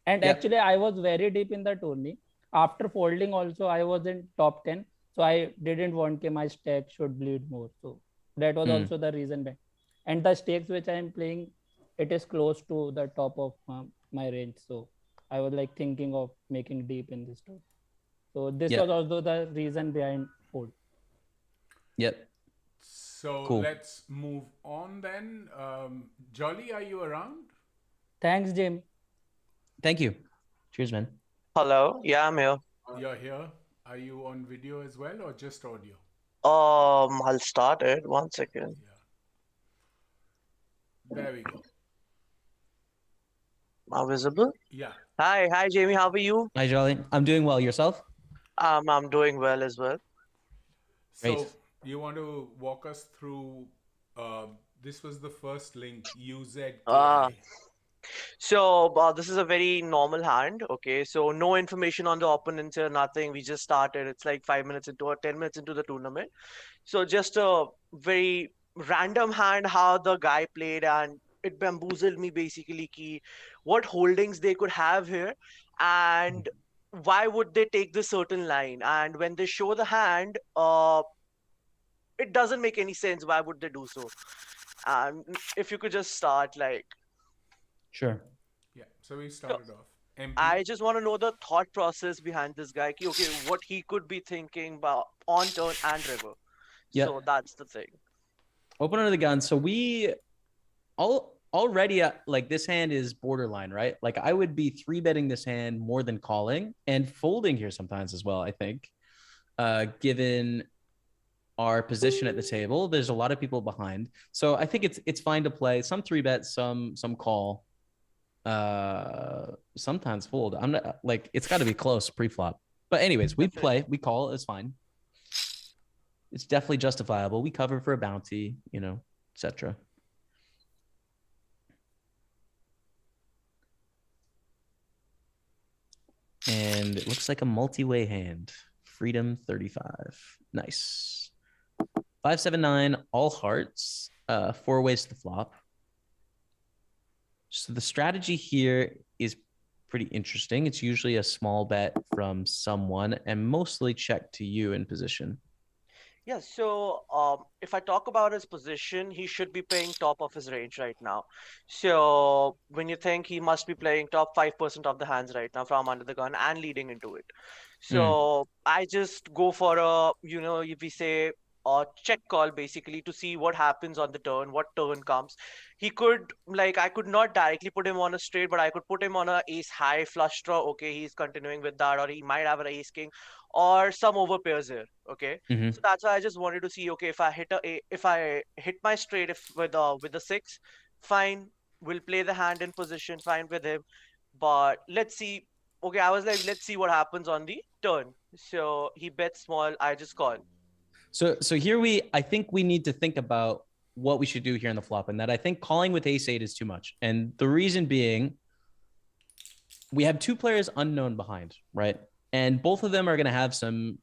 And Yep. actually, I was very deep in the tourney. After folding also, I was in top 10. So I didn't want my stack should bleed more. So that was also the reason behind. And the stakes which I am playing, it is close to the top of my range. So I was like thinking of making deep in this tourney. So this was also the reason behind fold. Yep. So Cool. let's move on then. Jolly, are you around? Thanks, Jaime. Thank you. Cheers, man. Hello. Yeah, I'm here. You're here. Are you on video as well or just audio? I'll start it. 1 second. Yeah. There we go. Am I visible? Yeah. Hi, Jamie. How are you? Hi, Jolly. I'm doing well. Yourself? I'm doing well as well. So Great. you want to walk us through, this was the first link, UZKI. So this is a very normal hand. Okay, so no information on the opponents or nothing. We just started. It's like 5 minutes into or 10 minutes into the tournament. So just a very random hand how the guy played, and it bamboozled me basically. Ki what holdings they could have here, and why would they take this certain line? And when they show the hand, it doesn't make any sense. Why would they do so? If you could just start like. Sure. Yeah. So we started off. MP. I just want to know the thought process behind this guy. Ki, okay, what he could be thinking about on turn and river. Yeah. So that's the thing. Open under the gun. So we already like this hand is borderline, right? Like I would be 3-betting this hand more than calling and folding here sometimes as well, I think. Given our position at the table, there's a lot of people behind. So I think it's fine to play some 3-bet, some call. Sometimes fold. I'm not like it's got to be close pre-flop. But anyways, we play, we call, it's fine. It's definitely justifiable. We cover for a bounty, you know, etc. And it looks like a multi-way hand. Freedom 35. Nice. 5-7-9, all hearts. 4 ways to the flop. So the strategy here is pretty interesting. It's usually a small bet from someone and mostly check to you in position. Yeah, so if I talk about his position, he should be playing top of his range right now. So when you think he must be playing top 5% of the hands right now from under the gun and leading into it. So I just go for a, you know, if we say a check call basically to see what happens on the turn, what turn comes. He could, like, I could not directly put him on a straight, but I could put him on a ace high flush draw. Okay, he's continuing with that, or he might have an ace king or some overpairs here. Okay. Mhm. So that's why I just wanted to see, okay, if I hit my straight if with the 6, fine, we'll play the hand in position, fine with him. But let's see. Okay, I was like, let's see what happens on the turn. So he bets small, I just call. So here I think we need to think about what we should do here in the flop, and that I think calling with ace-8 is too much. And the reason being, we have 2 players unknown behind, right? And both of them are going to have some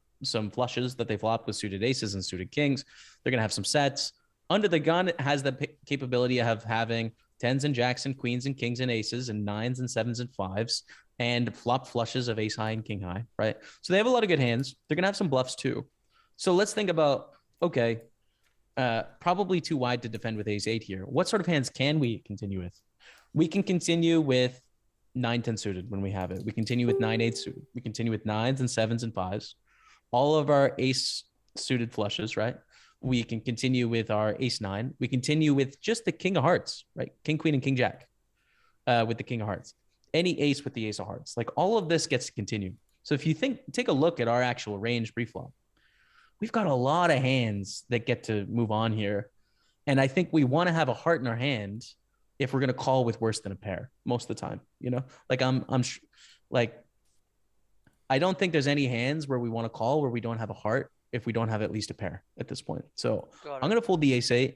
flushes that they flop with suited aces and suited kings. They're going to have some sets. Under the gun, it has the capability of having 10s and jacks and queens and kings and aces and 9s and 7s and 5s and flop flushes of ace high and king high, right? So they have a lot of good hands. They're going to have some bluffs too. So let's think about, okay, probably too wide to defend with ace-8 here. What sort of hands can we continue with? We can continue with 9-10 suited when we have it. We continue with 9-8 suited. We continue with 9s and 7s and 5s. All of our ace suited flushes, right? We can continue with our ace-9. We continue with just the king of hearts, right? King, queen, and king, jack with the king of hearts. Any ace with the ace of hearts. Like all of this gets to continue. So if you take a look at our actual range pre-flop, we've got a lot of hands that get to move on here. And I think we want to have a heart in our hand if we're going to call with worse than a pair most of the time, you know, like like, I don't think there's any hands where we want to call where we don't have a heart if we don't have at least a pair at this point. So I'm going to fold the ace-8,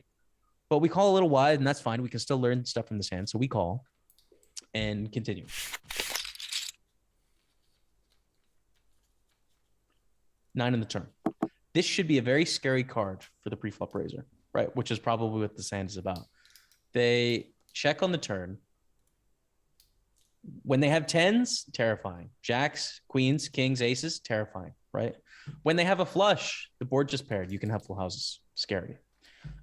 but we call a little wide and that's fine. We can still learn stuff from this hand. So we call and continue. Nine in the turn. This should be a very scary card for the pre-flop raiser, right? Which is probably what this hand is about. They check on the turn. When they have 10s, terrifying. Jacks, queens, kings, aces, terrifying, right? When they have a flush, the board just paired. You can have full houses, scary.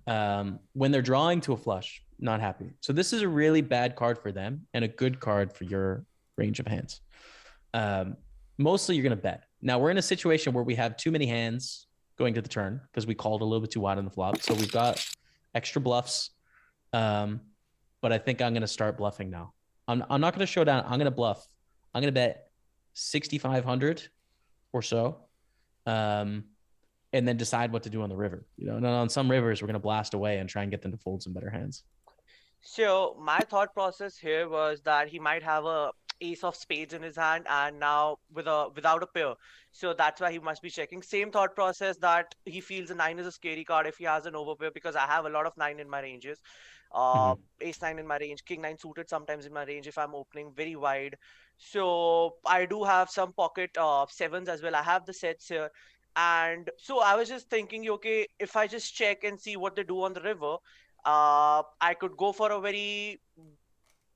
When they're drawing to a flush, not happy. So this is a really bad card for them and a good card for your range of hands. Mostly you're going to bet. Now we're in a situation where we have too many hands going to the turn because we called a little bit too wide on the flop. So we've got extra bluffs. But I think I'm going to start bluffing now. I'm not going to show down. I'm going to bluff. I'm going to bet 6,500 or so. And then decide what to do on the river. You know, and on some rivers, we're going to blast away and try and get them to fold some better hands. So my thought process here was that he might have a ace of spades in his hand and now without a pair. So that's why he must be checking. Same thought process that he feels a 9 is a scary card if he has an overpair because I have a lot of 9 in my ranges. Ace 9 in my range, king 9 suited sometimes in my range if I'm opening very wide. So I do have some pocket 7s as well. I have the sets here. And so I was just thinking, okay, if I just check and see what they do on the river, I could go for a very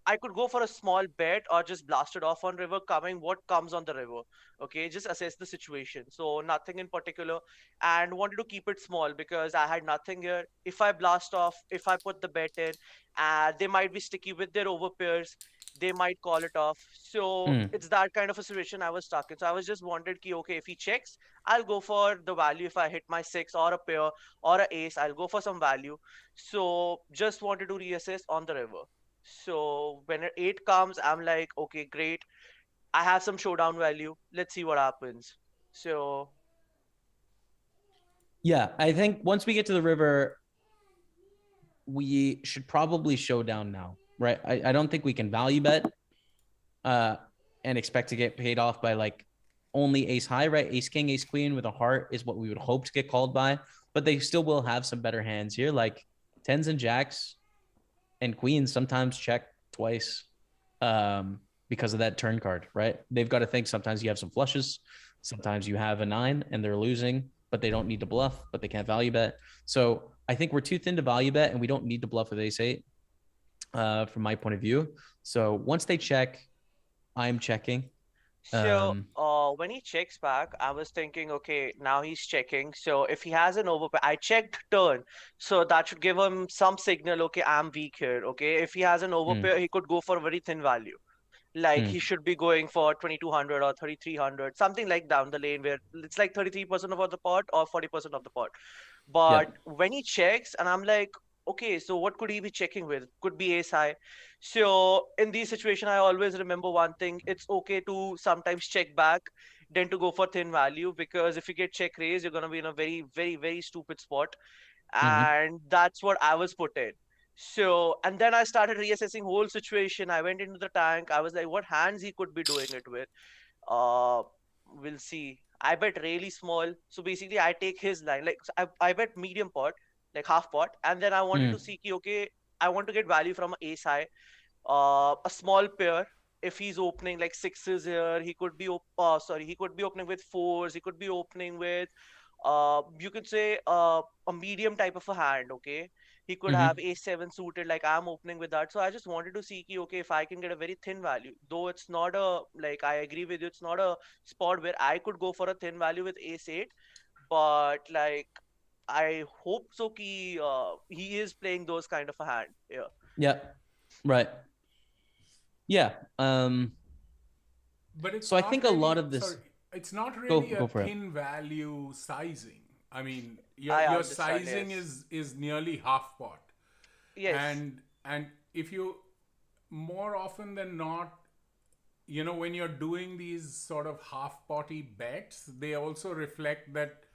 I could go for a small bet or just blast it off on river, coming what comes on the river. Okay, just assess the situation. So nothing in particular, and wanted to keep it small because I had nothing here. If I blast off, if I put the bet in, they might be sticky with their overpairs. They might call it off. So Mm. it's that kind of a situation I was stuck in. So I was just wanted ki okay, if he checks, I'll go for the value. If I hit my six or a pair or a ace, I'll go for some value. So just wanted to reassess on the river. So when an 8 comes, I'm like, okay, great. I have some showdown value. Let's see what happens. So Yeah, I think once we get to the river, we should probably show down now, right? I don't think we can value bet and expect to get paid off by like only ace high, right? Ace king, ace queen with a heart is what we would hope to get called by, but they still will have some better hands here, like tens and jacks and queens sometimes check twice because of that turn card, right? They've got to think sometimes you have some flushes, sometimes you have a 9 and they're losing, but they don't need to bluff, but they can't value bet. So I think we're too thin to value bet and we don't need to bluff with ace 8 from my point of view. So once they check, I'm checking. So, when he checks back, I was thinking, okay, now he's checking. So if he has an overpair, I checked turn. So that should give him some signal, okay, I'm weak here. Okay. If he has an overpair, he could go for a very thin value. Like he should be going for 2200 or 3300, something like down the lane where it's like 33% of the pot or 40% of the pot. Yeah. But when he checks, and I'm like, okay, so what could he be checking with? Could be ace high. So in these situations, I always remember one thing: it's okay to sometimes check back, than to go for thin value, because if you get check raised, you're gonna be in a very, very, very stupid spot, and that's what I was put in. So, and then I started reassessing whole situation. I went into the tank. I was like, what hands he could be doing it with? Uh, we'll see. I bet really small. So basically, I take his line. Like I bet medium pot, like half pot, and then I wanted to see, okay, I want to get value from ace high, a small pair. If he's opening like sixes here, he could be he could be opening with fours. He could be opening with you could say a medium type of a hand. Okay, he could have a7 suited, like I'm opening with that. So I just wanted to see okay, if I can get a very thin value, though it's not a, like, I agree with you, it's not a spot where I could go for a thin value with ace8, but like I hope so he is playing those kind of a hand. Yeah. Right. Yeah. But it's so I not think really, a lot of this. sorry, it's not really go a for it. thin value sizing. I mean, I your understand, sizing yes. is nearly half pot. Yes. And if you, more often than not, you know, when you're doing these sort of half potty bets, they also reflect that,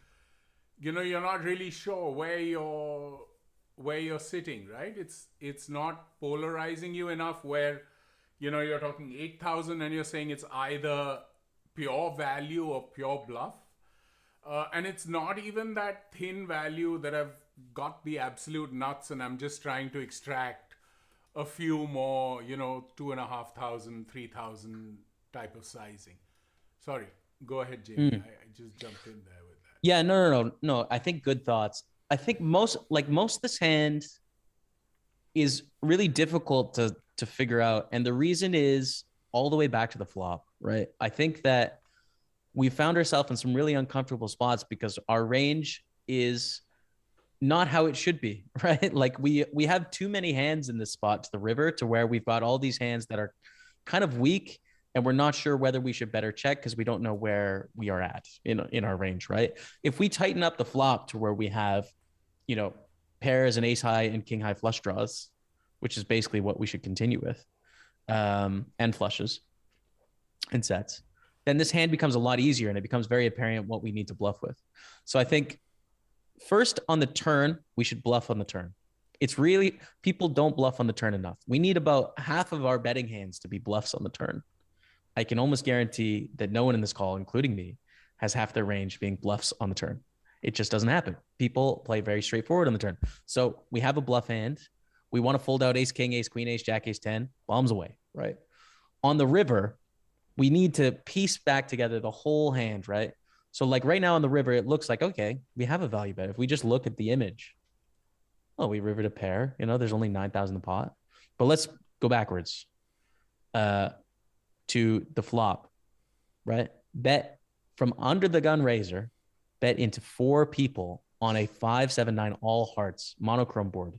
you know, you're not really sure where you're sitting, right? It's not polarizing you enough where, you know, you're talking 8,000 and you're saying it's either pure value or pure bluff. And it's not even that thin value that I've got the absolute nuts and I'm just trying to extract a few more, you know, 2,500, 3,000 type of sizing. Sorry, go ahead, Jamie. I just jumped in there with that. Yeah, no. I think good thoughts. I think most of this hand is really difficult to figure out. And the reason is all the way back to the flop, right? I think that we found ourselves in some really uncomfortable spots because our range is not how it should be, right? Like we have too many hands in this spot to the river to where we've got all these hands that are kind of weak and we're not sure whether we should better check because we don't know where we are at in our range, right? If we tighten up the flop to where we have, you know, pairs and ace high and king high flush draws, which is basically what we should continue with, and flushes and sets, then this hand becomes a lot easier and it becomes very apparent what we need to bluff with. So I think first on the turn, we should bluff on the turn. It's really, people don't bluff on the turn enough. We need about half of our betting hands to be bluffs on the turn. I can almost guarantee that no one in this call, including me, has half their range being bluffs on the turn. It just doesn't happen. People play very straightforward on the turn. So we have a bluff hand. We want to fold out ace, king, ace, queen, ace, jack, ace 10, bombs away, right? On the river, we need to piece back together the whole hand, right? So like right now on the river, it looks like, okay, we have a value bet. If we just look at the image, oh, we rivered a pair, you know, there's only 9,000 in the pot, but let's go backwards. to the flop, right? Bet from under the gun razor, bet into 4 people on a 5-7-9 all hearts monochrome board.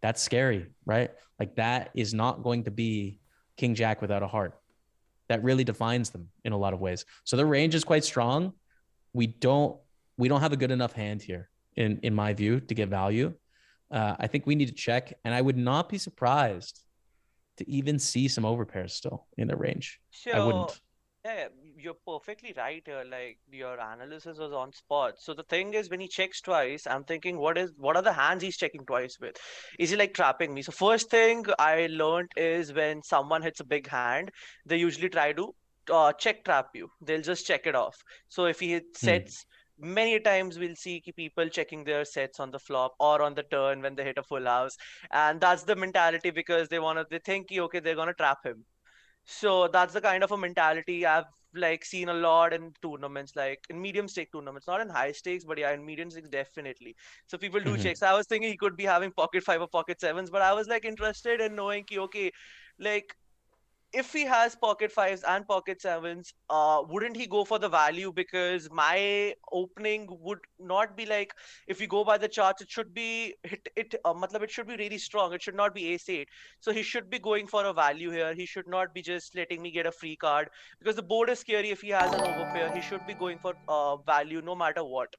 That's scary, right? Like that is not going to be King Jack without a heart. That really defines them in a lot of ways. So their range is quite strong. We don't have a good enough hand here, in my view, to get value. I think we need to check, and I would not be surprised to even see some overpairs still in the range. I wouldn't. Yeah, you're perfectly right here. Like your analysis was on spot. So the thing is, when he checks twice, I'm thinking, what are the hands he's checking twice with? Is he like trapping me? So first thing I learned is when someone hits a big hand, they usually try to check trap you. They'll just check it off. So if he hits sets, many times we'll see people checking their sets on the flop or on the turn when they hit a full house, and that's the mentality because they think, okay, they're gonna trap him. So that's the kind of a mentality I've like seen a lot in tournaments, like in medium stake tournaments, not in high stakes, but yeah, in medium stakes definitely. So people do checks. I was thinking he could be having pocket 5 or pocket 7s, but I was like interested in knowing ki, okay, like if he has pocket 5s and pocket 7s, wouldn't he go for the value? Because my opening would not be like, if we go by the charts, it should be matlab it should be really strong. It should not be ace 8. So he should be going for a value here. He should not be just letting me get a free card, because the board is scary. If he has an overpair, he should be going for value no matter what.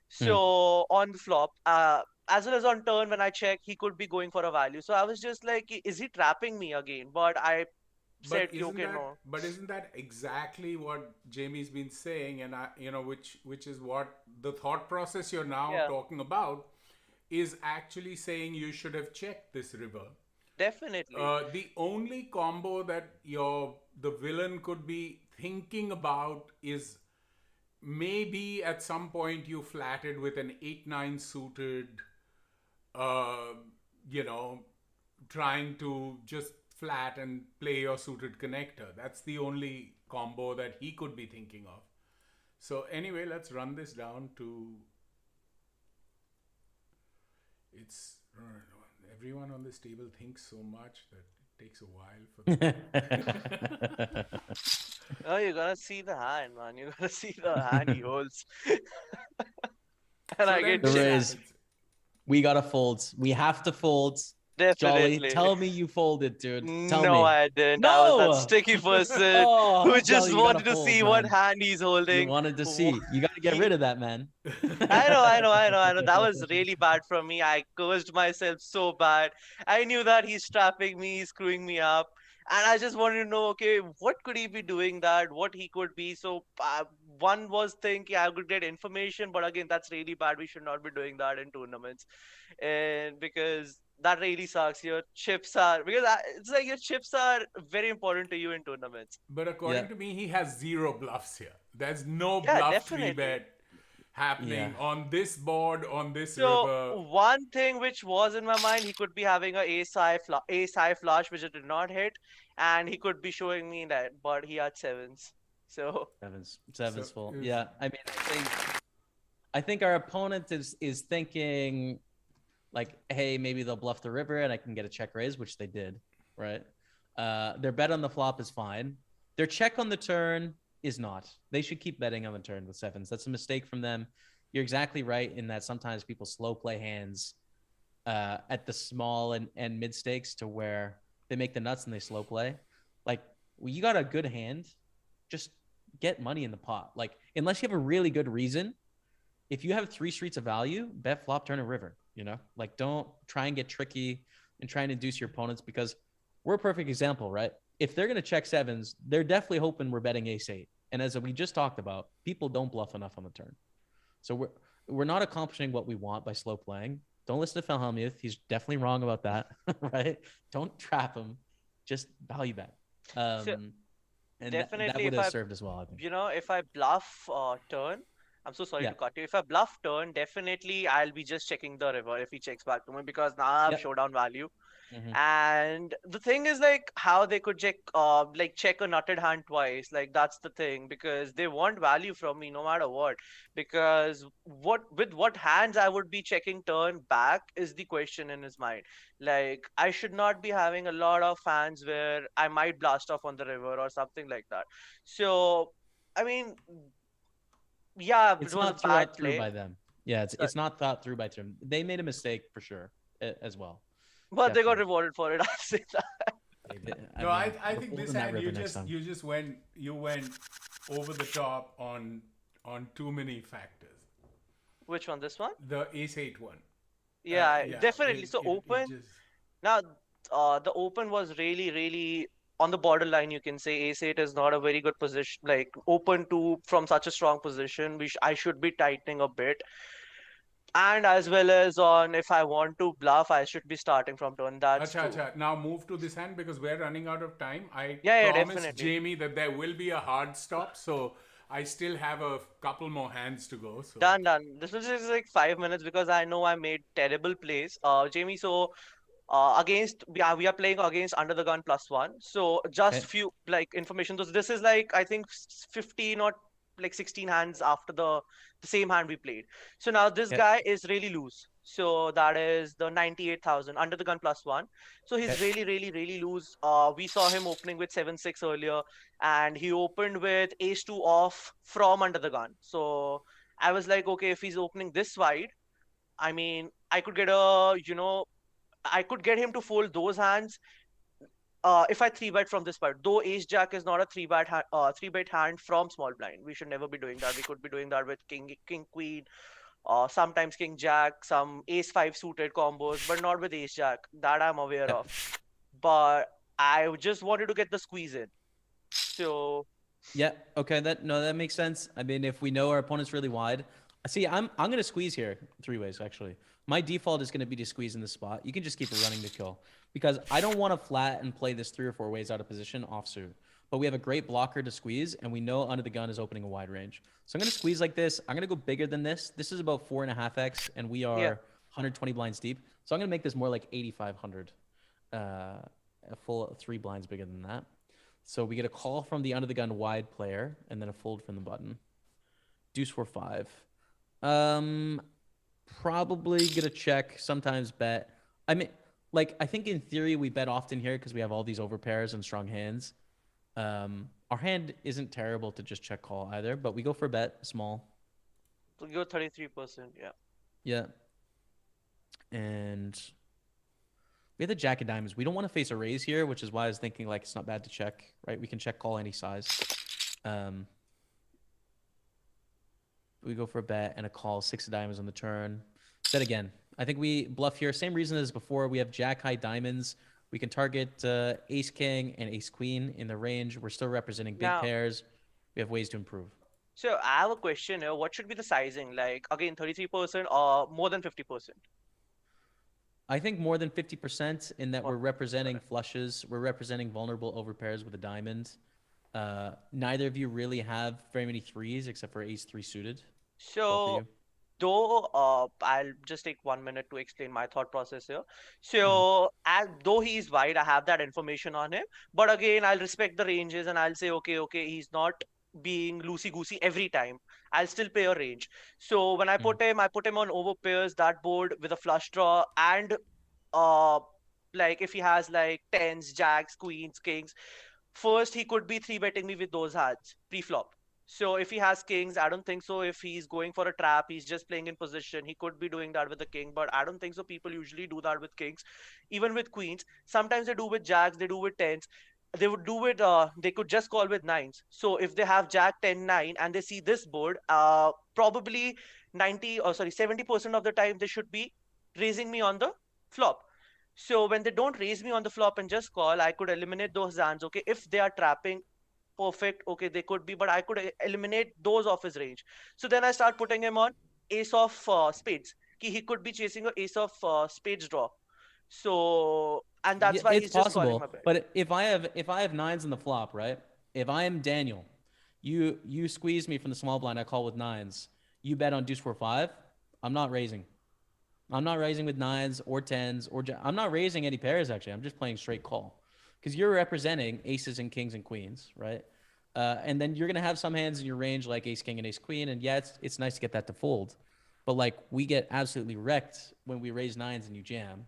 So on the flop, as well as on turn, when I check, he could be going for a value. So I was just like, is he trapping me again? But I said, okay, no. But isn't that exactly what Jamie's been saying, and which is what the thought process you're now talking about is actually saying you should have checked this river. Definitely. The only combo that the villain could be thinking about is maybe at some point you flatted with an 8-9 suited, trying to just flat and play your suited connector. That's the only combo that he could be thinking of. So anyway, let's run this down to everyone on this table thinks so much that it takes a while for them. Oh, you're gonna see the hand, man. You're gonna see the hand he holds. And I get checked. We gotta fold. We have to fold. Definitely. Jolly, tell me you folded, dude. Tell me. No, I didn't. No! I was that sticky person who just Jolly, wanted to fold, see man. what hand he's holding. You wanted to see. You gotta get rid of that, man. I know. That was really bad from me. I cursed myself so bad. I knew that he's trapping me, he's screwing me up. And I just wanted to know, okay, what could he be doing that? What he could be? So one was thinking I could get information, but again, that's really bad. We should not be doing that in tournaments, and because that really sucks. Your chips are it's like your chips are very important to you in tournaments. But according to me, he has 0 bluffs here. There's no bluff definitely. 3-bet happening on this board, on this So river. one thing which was in my mind, he could be having a ace high flush, which it did not hit, and he could be showing me that, but he had 7s. So sevens full. Yeah, I mean, I think our opponent is thinking like, hey, maybe they'll bluff the river and I can get a check raise, which they did, right? Their bet on the flop is fine. Their check on the turn is not. They should keep betting on the turn with 7s. That's a mistake from them. You're exactly right in that sometimes people slow play hands at the small and mid stakes to where they make the nuts and they slow play. Like, you got a good hand, just get money in the pot. Like, unless you have a really good reason, if you have 3 streets of value, bet flop, turn, and river. Like, don't try and get tricky and try and induce your opponents, because we're a perfect example, right? If they're going to check 7s, they're definitely hoping we're betting ace 8. And as we just talked about, people don't bluff enough on the turn. So we're not accomplishing what we want by slow playing. Don't listen to Felhelmuth. He's definitely wrong about that, right? Don't trap him. Just value bet. And definitely that would have served as well, I think. If I bluff turn, I'm so sorry to cut you. If I bluff turn, definitely I'll be just checking the river if he checks back to me, because now I have showdown value. Mhm. And the thing is like how they could check check a nutted hand twice. Like that's the thing, because they want value from me no matter what. Because what hands I would be checking turn back is the question in his mind. Like I should not be having a lot of hands where I might blast off on the river or something like that. So I mean, yeah, it It's was a not bad thought through play. by them. Yeah, So- it's not thought through by them. They made a mistake for sure as well. but they got Definitely. rewarded for it. I'll say that. No, I we'll think fold this in that hand river next time. you just went over the top on too many factors. Which one? This one? The ace-8 one. Yeah, Yeah, definitely. So it open. just Now, the open was really, really on the borderline. You can say ace-8 is not a very good position. Like open to from such a strong position, I should be tightening a bit. And as well as on if I want to bluff, I should be starting from turn. That's Acha, true. acha. Now move to this hand because we're running out of time. I Yeah, promised definitely. Jamie that there will be a hard stop, so I still have a couple more hands to go. So Done, done. This was just like 5 minutes because I know I made terrible plays. Jamie, so against we are playing against under the gun +1. So just Okay. few like information. So this is like I think 15 or like 16 hands after the same hand we played. So now this Okay. guy is really loose. So that is the 98,000 under the gun +1. So he's Okay. really, really, really loose. We saw him opening with 7-6 earlier, and he opened with ace-2 off from under the gun. So I was like, okay, if he's opening this wide, I mean, I could get I could get him to fold those hands if I three bet from this part. Though Ace Jack is not a three bet hand from small blind. We should never be doing that. We could be doing that with King Queen, sometimes King Jack, some Ace 5 suited combos, but not with Ace Jack. That I'm aware Yep. of. But I just wanted to get the squeeze in. So Yeah. Okay. That makes sense. I mean, if we know our opponent's really wide, see, I'm gonna squeeze here 3 ways actually. My default is gonna be to squeeze in this spot. You can just keep it running to kill because I don't want to flat and play this 3 or 4 ways out of position offsuit. But we have a great blocker to squeeze, and we know under the gun is opening a wide range. So I'm gonna squeeze like this. I'm gonna go bigger than this. This is about 4.5x, and we are yeah, 120 blinds deep. So I'm gonna make this more like 8,500. A full 3 blinds bigger than that. So we get a call from the under the gun wide player, and then a fold from the button. Deuce 4-5. Probably gonna check. Sometimes bet. I mean, like I think in theory we bet often here because we have all these overpairs and strong hands. Our hand isn't terrible to just check call either, but we go for a bet small. so you're 33%. Yeah. Yeah. And we have the jack of diamonds. We don't want to face a raise here, which is why I was thinking like it's not bad to check, right? We can check call any size. We go for a bet and a call, 6 of diamonds on the turn. Bet again. I think we bluff here. Same reason as before. We have jack high diamonds. We can target ace king and ace queen in the range. We're still representing big Now, pairs. We have ways to improve. so I have a question here. What should be the sizing? Like again, 33% or more than 50%? I think more than 50% in that we're More- representing flushes. We're representing vulnerable overpairs with a diamond. Neither of you really have very many threes except for ace 3 suited. Both of So you. though I'll just take 1 minute to explain my thought process here. So as though he's wide, I have that information on him. But again, I'll respect the ranges and I'll say, okay, he's not being loosey goosey every time. I'll still pay a range. So when I put him on over pairs, that board with a flush draw, and uh like if he has like tens, jacks, queens, kings, first he could be three betting me with those hands pre-flop. So if he has kings, I don't think so. If he's going for a trap, he's just playing in position. He could be doing that with the king, but I don't think so. People usually do that with kings, even with queens. Sometimes they do with jacks, they do with tens. They would do it. They could just call with nines. So if they have jack 10 9 and they see this board, probably 90 or sorry 70% of the time they should be raising me on the flop. So when they don't raise me on the flop and just call, I could eliminate those hands. Okay, if they are trapping, perfect. Okay, they could be, but I could eliminate those off his range. So then I start putting him on ace of spades. He could be chasing a ace of spades draw. So and Yeah, that's why it's he's just calling possible. my bet. But if I have nines in the flop, right? If I am Daniel, you squeeze me from the small blind, I call with nines. You bet on deuce 4-5. I'm not raising. I'm not raising with nines or tens or I'm not raising any pairs actually. I'm just playing straight call because you're representing aces and kings and queens, right? And then you're gonna have some hands in your range like ace king and ace queen, and yeah, it's nice to get that to fold, but like we get absolutely wrecked when we raise nines and you jam,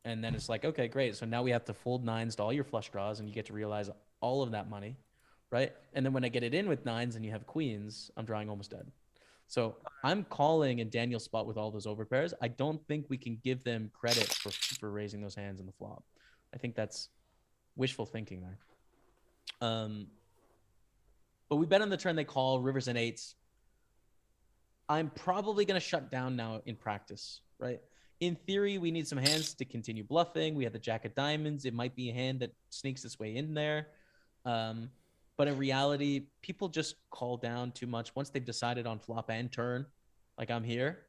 and then it's like okay, great. So now we have to fold nines to all your flush draws, and you get to realize all of that money, right? And then when I get it in with nines and you have queens, I'm drawing almost dead. So I'm calling in Daniel's spot with all those overpairs. I don't think we can give them credit for raising those hands in the flop. I think that's wishful thinking there. But we bet on the turn they call rivers and eights. I'm probably going to shut down now in practice, right? In theory, we need some hands to continue bluffing. We have the jack of diamonds. It might be a hand that sneaks its way in there. But in reality, people just call down too much once they've decided on flop and turn. Like I'm here.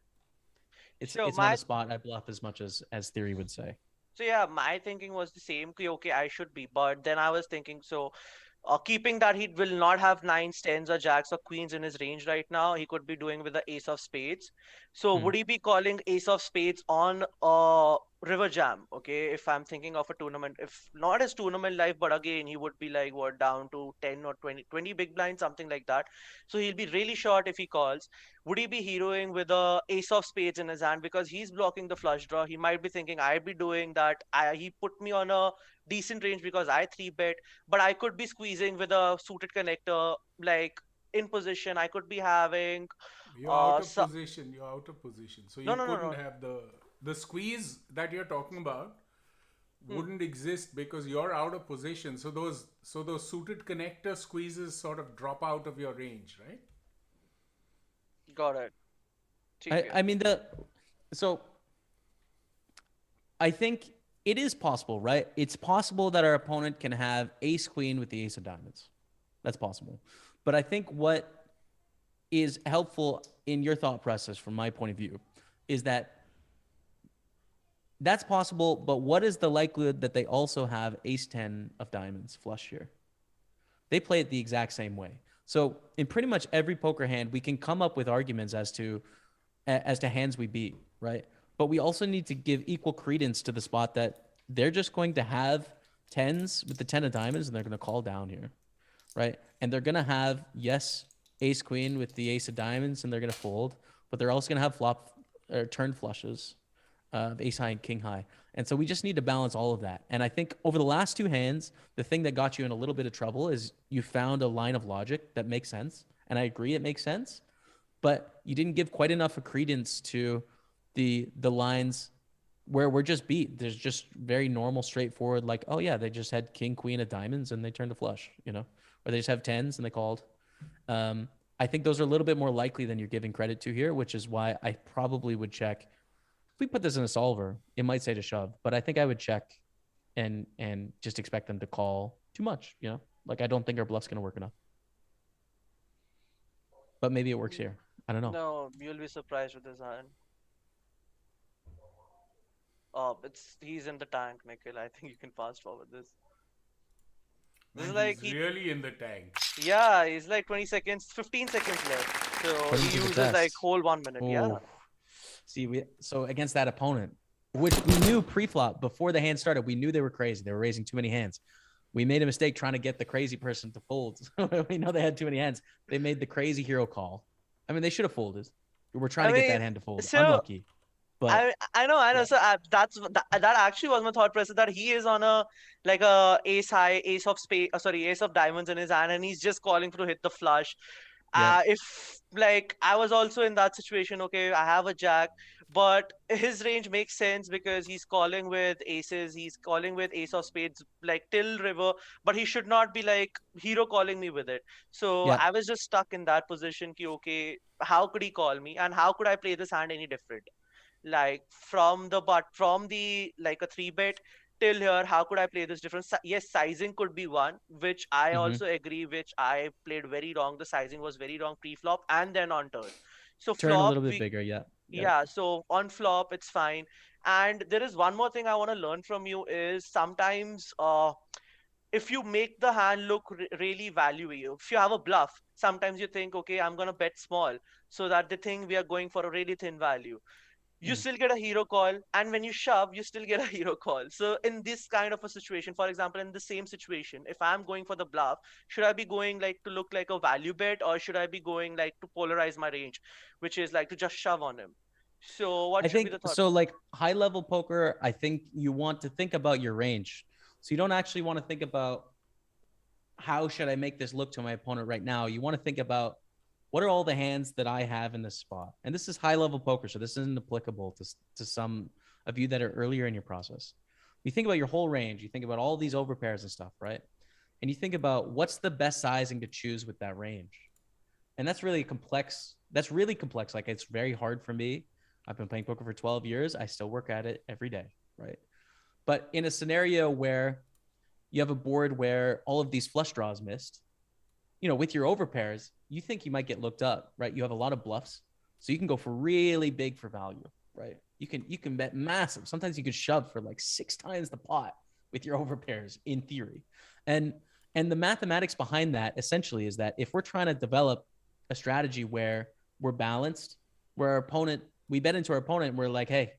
It's not a spot I bluff as much as theory would say. So yeah, my thinking was the same. Okay, I should be, but then I was thinking, so keeping that he will not have nines, tens, or jacks or queens in his range right now. He could be doing with the ace of spades. So would he be calling ace of spades on river jam? Okay, if I'm thinking of a tournament, if not his tournament life, but again he would be like what down to 10 or 20 big blinds, something like that. So he'll be really short if he calls. Would he be heroing with a ace of spades in his hand because he's blocking the flush draw? He might be thinking I'd be doing that. He put me on a decent range because I 3-bet, but I could be squeezing with a suited connector, like in position. I could be having. You're out of position. You're out of position. So you No. couldn't have the squeeze that you're talking about wouldn't exist because you're out of position. So those suited connector squeezes sort of drop out of your range, right? Got it. I mean so I think it is possible, right? It's possible that our opponent can have ace queen with the ace of diamonds. That's possible. But I think what is helpful in your thought process from my point of view is that that's possible, but what is the likelihood that they also have ace 10 of diamonds flush here? They play it the exact same way. So in pretty much every poker hand, we can come up with arguments as to hands we beat, right? But we also need to give equal credence to the spot that they're just going to have tens with the 10 of diamonds and they're going to call down here, right? And they're going to have, yes, ace queen with the ace of diamonds and they're going to fold, but they're also going to have flop or turn flushes of ace high and king high. And so we just need to balance all of that. And I think over the last two hands, the thing that got you in a little bit of trouble is you found a line of logic that makes sense. And I agree it makes sense, but you didn't give quite enough of credence to the lines where we're just beat. There's just very normal, straightforward, like, oh yeah, they just had king, queen of diamonds and they turned to flush, you know, or they just have tens and they called. I think those are a little bit more likely than you're giving credit to here, which is why I probably would check. If we put this in a solver, it might say to shove, but I think I would check and just expect them to call too much, you know, like I don't think our bluff's going to work enough, but maybe it works here. I don't know. No, you'll be surprised with his hand. He's in the tank, Nikhil. I think you can fast forward this. This is like he's really in the tank. Yeah, he's like 20 seconds, 15 seconds left. So he uses like whole 1 minute. Ooh. Yeah. See, so against that opponent, which we knew pre-flop before the hand started, we knew they were crazy. They were raising too many hands. We made a mistake trying to get the crazy person to fold. We know they had too many hands. They made the crazy hero call. I mean, they should have folded. We were trying to get that hand to fold. So, unlucky. But I know. Yeah. So that actually was my thought process, that he is on a ace high, ace of spade, ace of diamonds in his hand, and he's just calling to hit the flush. Yeah. If like I was also in that situation, okay, I have a jack, but his range makes sense because he's calling with aces, he's calling with ace of spades, like till river, but he should not be like hero calling me with it. So Yeah. I was just stuck in that position. Okay, how could he call me, and how could I play this hand any different? Like from the like a 3-bet till here, how could I play this different? Yes, sizing could be one, which I also agree, which I played very wrong. The sizing was very wrong pre-flop and then on turn. So turn flop, a little bit bigger, yeah. yeah, so on flop it's fine. And there is one more thing I want to learn from you is sometimes if you make the hand look really value-y, if you have a bluff, sometimes you think, okay, I'm gonna bet small so that they think we are going for a really thin value. you still get a hero call, and when you shove, you still get a hero call. So in this kind of a situation, for example, in the same situation, if I'm going for the bluff, should I be going like to look like a value bet, or should I be going like to polarize my range, which is like to just shove on him? So I what should be think the thought? so. Like high level poker, I think you want to think about your range. So you don't actually want to think about how should I make this look to my opponent right now. You want to think about what are all the hands that I have in this spot. And this is high level poker, so this isn't applicable to some of you that are earlier in your process. You think about your whole range. You think about all these overpairs and stuff, right? And you think about what's the best sizing to choose with that range. And that's really complex. That's really complex. Like it's very hard for me. I've been playing poker for 12 years. I still work at it every day, right? But in a scenario where you have a board where all of these flush draws missed, with your overpairs, you think you might get looked up, right? You have a lot of bluffs, so you can go for really big for value, right? You can bet massive. Sometimes you could shove for like 6 times the pot with your overpairs in theory. And the mathematics behind that essentially is that if we're trying to develop a strategy where we're balanced, where our opponent, we bet into our opponent, and we're like, hey,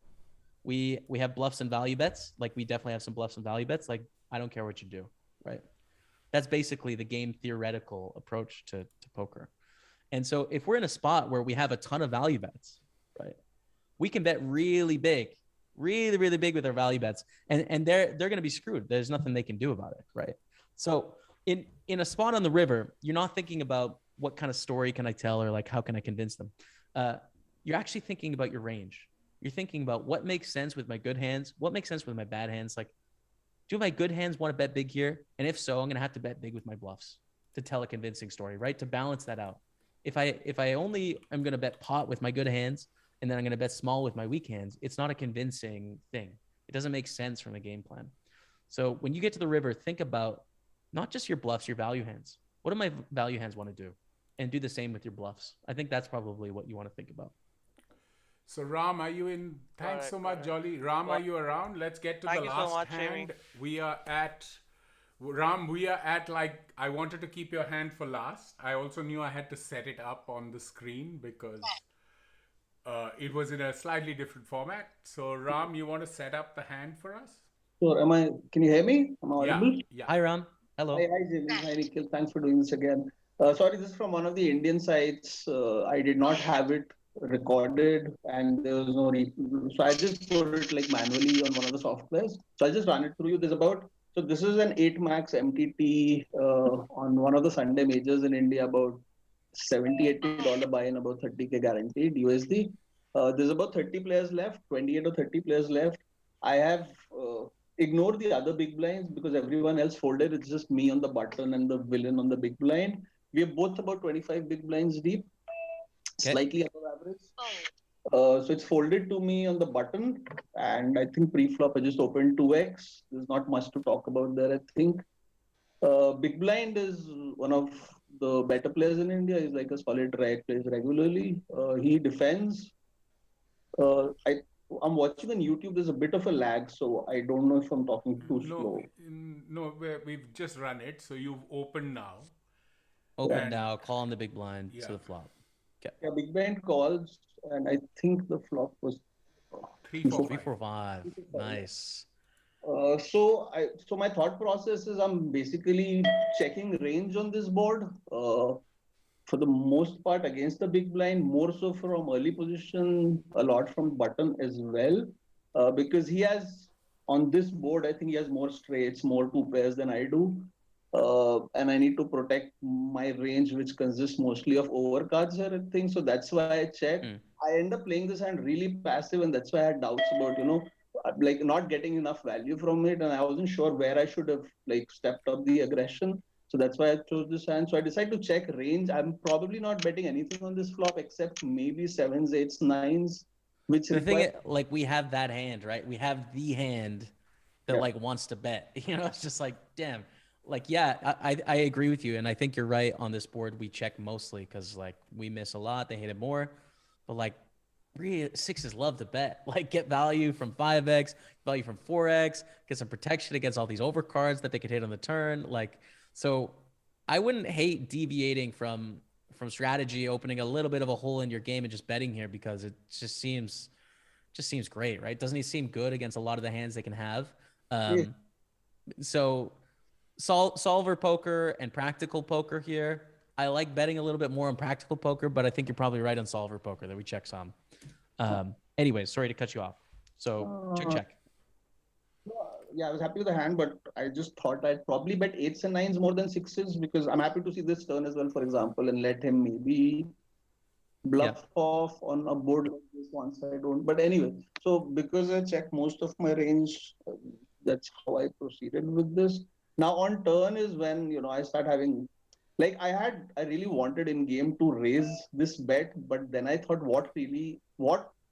we have bluffs and value bets. Like we definitely have some bluffs and value bets. Like I don't care what you do, right? That's basically the game theoretical approach to poker. And so if we're in a spot where we have a ton of value bets, right, we can bet really big, really, really big with our value bets, and they're going to be screwed. There's nothing they can do about it, right? So in a spot on the river, you're not thinking about what kind of story can I tell or like how can I convince them. You're actually thinking about your range. You're thinking about what makes sense with my good hands, what makes sense with my bad hands. Like, do my good hands want to bet big here? And if so, I'm going to have to bet big with my bluffs to tell a convincing story, right? To balance that out. If I only am going to bet pot with my good hands and then I'm going to bet small with my weak hands, it's not a convincing thing. It doesn't make sense from a game plan. So when you get to the river, think about not just your bluffs, your value hands. What do my value hands want to do? And do the same with your bluffs. I think that's probably what you want to think about. So Ram, are you in? Thanks so much, Jolly. Ram, are you around? Let's get to the last hand. We are at Ram. We are at like I wanted to keep your hand for last. I also knew I had to set it up on the screen because it was in a slightly different format. So Ram, you want to set up the hand for us? Sure. Can you hear me? Am I audible? Yeah. Hi, Ram. Hello. Hi, Jaime. Hi, Nikhil. Thanks for doing this again. Sorry, this is from one of the Indian sites. I did not have it recorded and there was no so I just put it like manually on one of the softwares. So I just ran it through you. So this is an 8 max MTT on one of the Sunday majors in India, about $70-$80 buy-in, about 30K guaranteed USD. There's about 30 players left, 28 or 30 players left. I have ignored the other big blinds because everyone else folded. It's just me on the button and the villain on the big blind. We are both about 25 big blinds deep. Slightly above average. So it's folded to me on the button, and I think pre-flop I just opened 2x. There's not much to talk about there, I think. Big blind is one of the better players in India. He's like a solid right, plays regularly. He defends. I'm watching on YouTube. There's a bit of a lag, so I don't know if I'm talking too slow. No, we've just run it. So you've opened now. Open now. Call on the big blind to the flop. Okay. Yeah, big blind calls, and I think the flop was 3-4-5. Nice. So my thought process is I'm basically checking range on this board for the most part against the big blind, more so from early position, a lot from button as well, because he has on this board, I think he has more straights, more 2 pairs than I do. And I need to protect my range, which consists mostly of overcards here, I think. So that's why I check. I end up playing this hand really passive, and that's why I had doubts about, like not getting enough value from it. And I wasn't sure where I should have like stepped up the aggression. So that's why I chose this hand. So I decided to check range. I'm probably not betting anything on this flop except maybe 7s, 8s, 9s, which the thing is, like we have that hand, right? We have the hand that like wants to bet. It's just like, damn. Like, yeah, I agree with you. And I think you're right on this board. We check mostly because like we miss a lot. They hit it more. But like really, 6s love to bet. Like get value from 5x, value from 4x, get some protection against all these overcards that they could hit on the turn. Like, so I wouldn't hate deviating from strategy, opening a little bit of a hole in your game and just betting here because it just seems just seems great, right? Doesn't he seem good against a lot of the hands they can have? Yeah. So solver poker and practical poker here. I like betting a little bit more on practical poker, but I think you're probably right on solver poker that we check some. Anyways, sorry to cut you off. So check. Yeah, I was happy with the hand, but I just thought I'd probably bet eights and nines more than sixes because I'm happy to see this turn as well, for example, and let him maybe bluff off on a board like this once I don't. But anyway, so because I check most of my range, that's how I proceeded with this. Now on turn is when I start having like I really wanted in game to raise this bet, but then I thought what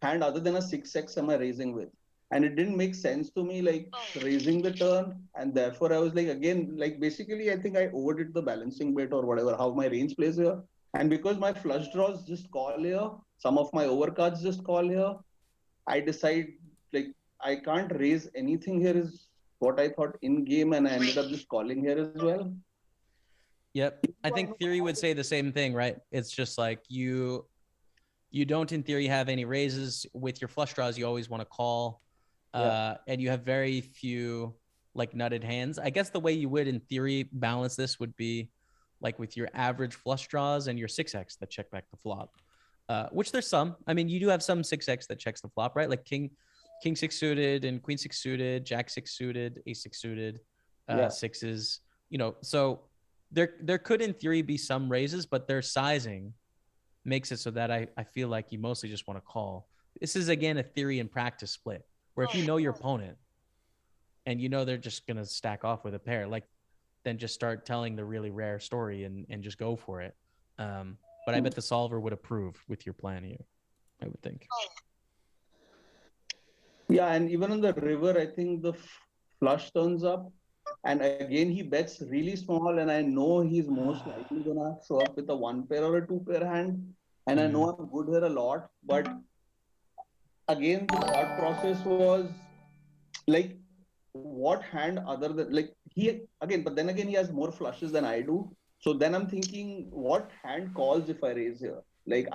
hand other than a 6x am I raising with? And it didn't make sense to me like raising the turn, and therefore I was like again like basically I think I overdid the balancing bit or whatever how my range plays here. And because my flush draws just call here, some of my overcards just call here, I decide like I can't raise anything here is what I thought in game, and I ended up just calling here as well. Yep. I think theory would say the same thing, right? It's just like you don't in theory have any raises with your flush draws. You always want to call, and you have very few like nutted hands. I guess the way you would in theory balance this would be like with your average flush draws and your 6x that check back the flop, which there's some. I mean, you do have some 6x that checks the flop, right? Like king 6 suited and queen 6 suited, jack 6 suited, ace 6 suited, sixes, so there could in theory be some raises, but their sizing makes it so that I feel like you mostly just want to call. This is again a theory and practice split where if you know your opponent and they're just going to stack off with a pair, like then just start telling the really rare story and just go for it. But I bet the solver would approve with your plan here, I would think. Yeah, and even on the river, I think the flush turns up. And again, he bets really small, and I know he's most likely gonna show up with a one pair or a two pair hand. And I know I'm good here a lot, but again, the thought process was like, what hand other than like but then again, he has more flushes than I do. So then I'm thinking, what hand calls if I raise here? Like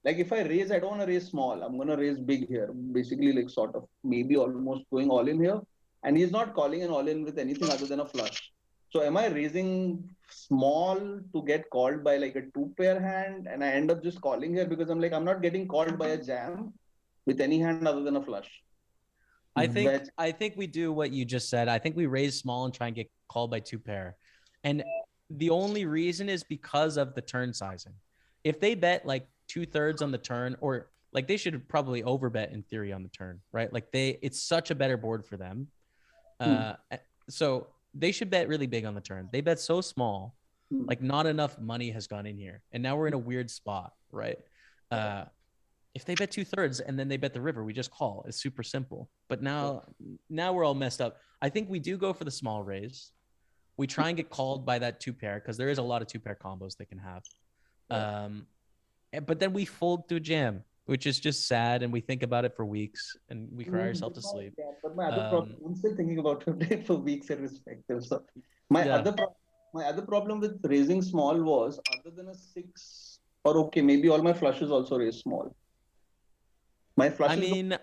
if I raise, I don't want to raise small. I'm gonna raise big here, basically like sort of maybe almost going all in here. And he's not calling an all in with anything other than a flush. So am I raising small to get called by like a two pair hand, and I end up just calling here because I'm not getting called by a jam with any hand other than a flush. I think we do what you just said. I think we raise small and try and get called by two pair. And the only reason is because of the turn sizing. If they bet like 2/3 on the turn, or like they should probably overbet in theory on the turn, right? Like it's such a better board for them. So they should bet really big on the turn. They bet so small, like not enough money has gone in here. And now we're in a weird spot, right? If they bet 2/3 and then they bet the river, we just call. It's super simple. But now we're all messed up. I think we do go for the small raise. We try and get called by that two pair because there is a lot of two pair combos they can have. But then we fold to a jam, which is just sad, and we think about it for weeks and we cry ourselves to sleep. Yeah, but my other problem, I'm still thinking about it for weeks irrespective. So my other problem with raising small was, other than a 6, or okay, maybe all my flushes also raise small. My flushes. I mean,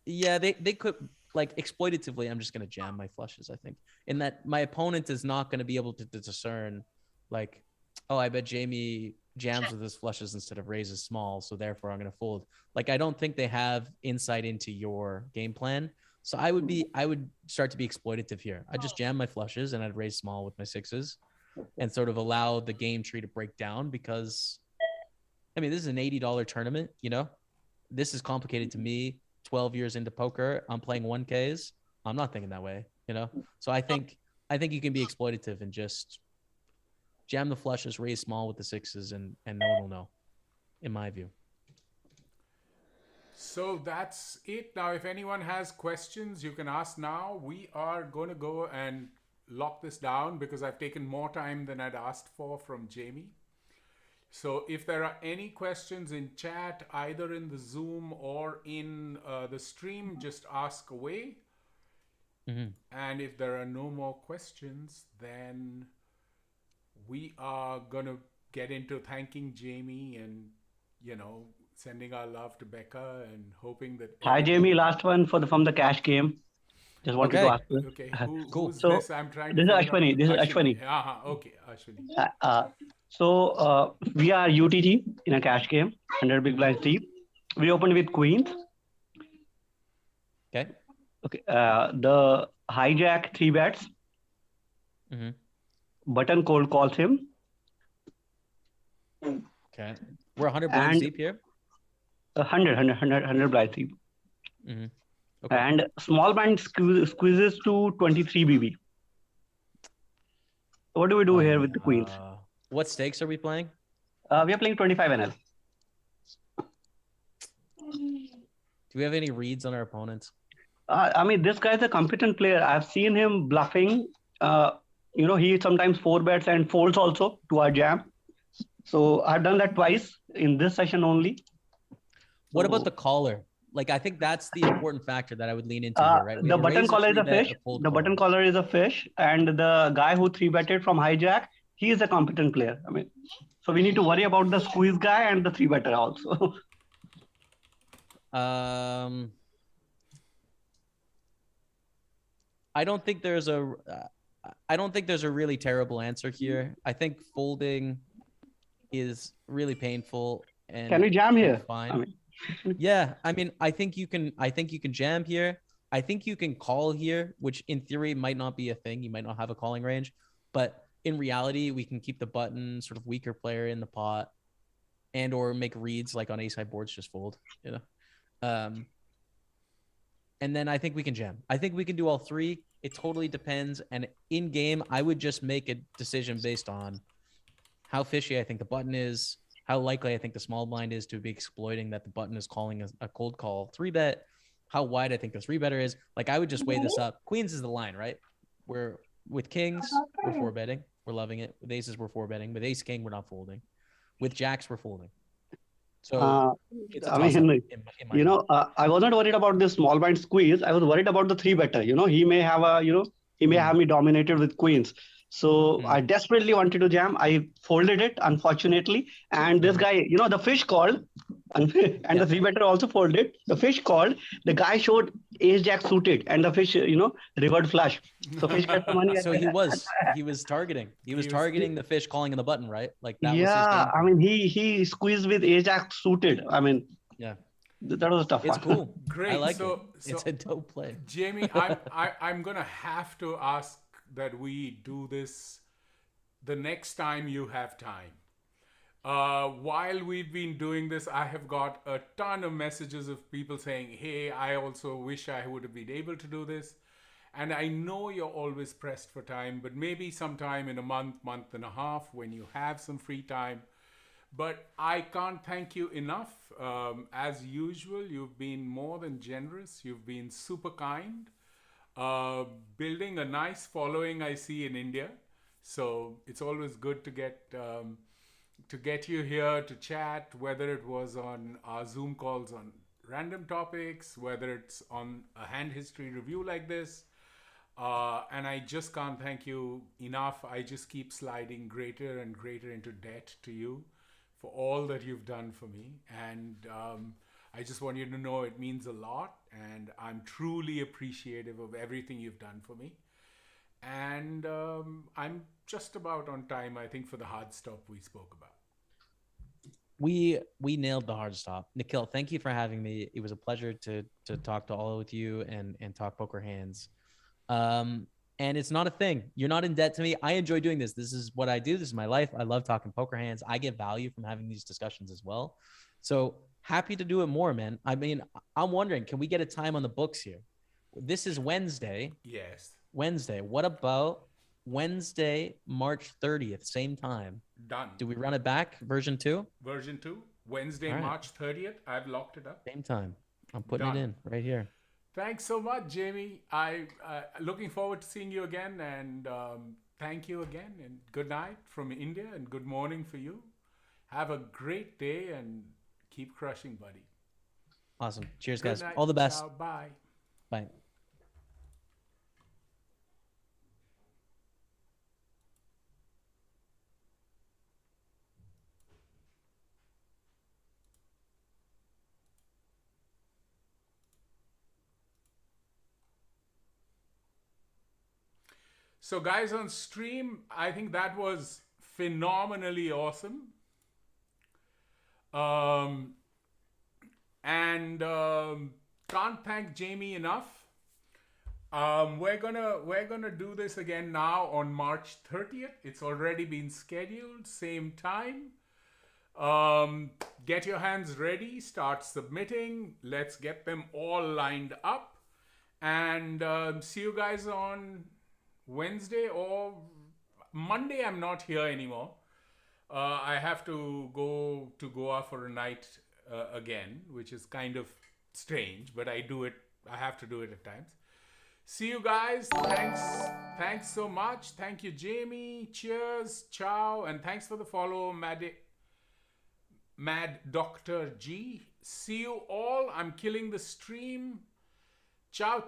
yeah, they could, like, exploitatively, I'm just going to jam my flushes, I think. In that my opponent is not going to be able to discern, like, oh, I bet Jaime jams with his flushes instead of raises small, so therefore I'm going to fold. Like, I don't think they have insight into your game plan. So I would start to be exploitative here. I just jam my flushes and I'd raise small with my sixes and sort of allow the game tree to break down, because, I mean, this is an $80 tournament, This is complicated to me. 12 years into poker, I'm playing 1Ks. I'm not thinking that way, So I think you can be exploitative and just jam the flushes, raise small with the sixes, and no one will know, in my view. So that's it. Now, if anyone has questions, you can ask now. We are going to go and lock this down because I've taken more time than I'd asked for from Jaime. So if there are any questions in chat, either in the Zoom or in the stream, just ask away. And if there are no more questions, then we are going to get into thanking Jaime and, sending our love to Becca and hoping that. Hi, everything- Jamie. Last one from the cash game. Just wanted to Okay. ask you. Okay, Cool. who's So, this? I'm trying to this is figure out. Ashwani. This is Ashwani. Okay, Ashwani. We are UTG in a cash game, 100 big blinds deep. We opened with queens. Okay. Okay. The hijack 3 bets. Mm-hmm. Button cold calls him. Okay. We're 100 blinds And deep here. 100 blinds deep. Mm-hmm. Okay. And small blind squeezes to 23 BB. What do we do here with the queens? What stakes are we playing? We are playing 25 NL. Do we have any reads on our opponents? I mean, this guy is a competent player. I've seen him bluffing. He sometimes 4 bets and folds also to our jam. So I've done that twice in this session only. What about So- the caller? Like, I think that's the important factor that I would lean into here, right? We The have button raise, caller is a 3-bet, fish. fold The call. button caller is a fish, and the guy who 3-betted from hijack, he is a competent player. I mean, so we need to worry about the squeeze guy and the 3-better also. I don't think there's a really terrible answer here. I think folding is really painful. And Can we jam here? Fine. I mean, Yeah, I mean, I think you can jam here. I think you can call here, which in theory might not be a thing. You might not have a calling range, but in reality, we can keep the button sort of weaker player in the pot, and or make reads like on ace high boards, just fold, and then I think we can jam. I think we can do all three. It totally depends. And in game, I would just make a decision based on how fishy I think the button is, how likely I think the small blind is to be exploiting that the button is calling a cold call 3-bet, how wide I think the 3-better is. Like, I would just weigh this up. Queens is the line, right? We're with kings, we're 4-betting. We're loving it. With aces, we're 4-betting. With ace king, we're not folding. With jacks, we're folding. So it's a I mean, in my I wasn't worried about this small blind squeeze. I was worried about the 3-better. He may have have me dominated with queens. So I desperately wanted to jam. I folded it, unfortunately. And this guy, the fish called, and the 3-better also folded. The fish called. The guy showed ace jack suited, and the fish, revert flush. So fish gets the money. So he was targeting. He was targeting the fish calling in the button, right? Like that was his game I plan. mean, he squeezed with ace jack suited. I mean, yeah, that was a tough it's one. cool. Great. I like So- it. It's a dope play. Jamie, I'm gonna have to ask that we do this the next time you have time. While we've been doing this, I have got a ton of messages of people saying, hey, I also wish I would have been able to do this. And I know you're always pressed for time, but maybe sometime in a month and a half when you have some free time. But I can't thank you enough. As usual, you've been more than generous. You've been super kind. Building a nice following, I see, in India. So it's always good to get you here to chat, whether it was on our Zoom calls on random topics, whether it's on a hand history review like this. And I just can't thank you enough. I just keep sliding greater and greater into debt to you for all that you've done for me. And I just want you to know it means a lot. And I'm truly appreciative of everything you've done for me. And I'm just about on time, I think, for the hard stop we spoke about. We nailed the hard stop. Nikhil, thank you for having me. It was a pleasure to talk to all with you and talk poker hands. And it's not a thing. You're not in debt to me. I enjoy doing this. This is what I do. This is my life. I love talking poker hands. I get value from having these discussions as well. So happy to do it more, man. I mean, I'm wondering, can we get a time on the books here? This is Wednesday. Yes. Wednesday. What about Wednesday, March 30th, same time? Done. Do we run it back? Version 2? Version 2, Wednesday, All right. March 30th. I've locked it up. Same time. I'm putting Done. it in right here. Thanks so much, Jamie. I looking forward to seeing you again, and thank you again, and good night from India, and good morning for you. Have a great day and keep crushing, buddy. Awesome. Cheers, Good guys. night. All the best. Ciao. Bye. Bye. So, guys on stream, I think that was phenomenally awesome. And can't thank Jaime enough. We're gonna do this again now on March 30th. It's already been scheduled, same time. Get your hands ready, start submitting. Let's get them all lined up. And see you guys on Wednesday or Monday. I'm not here anymore. I have to go to Goa for a night again, which is kind of strange, but I have to do it at times. See you guys. Thanks so much. Thank you, Jaime. Cheers. Ciao. And thanks for the follow, Mad Dr. G. See you all. I'm killing the stream. Ciao.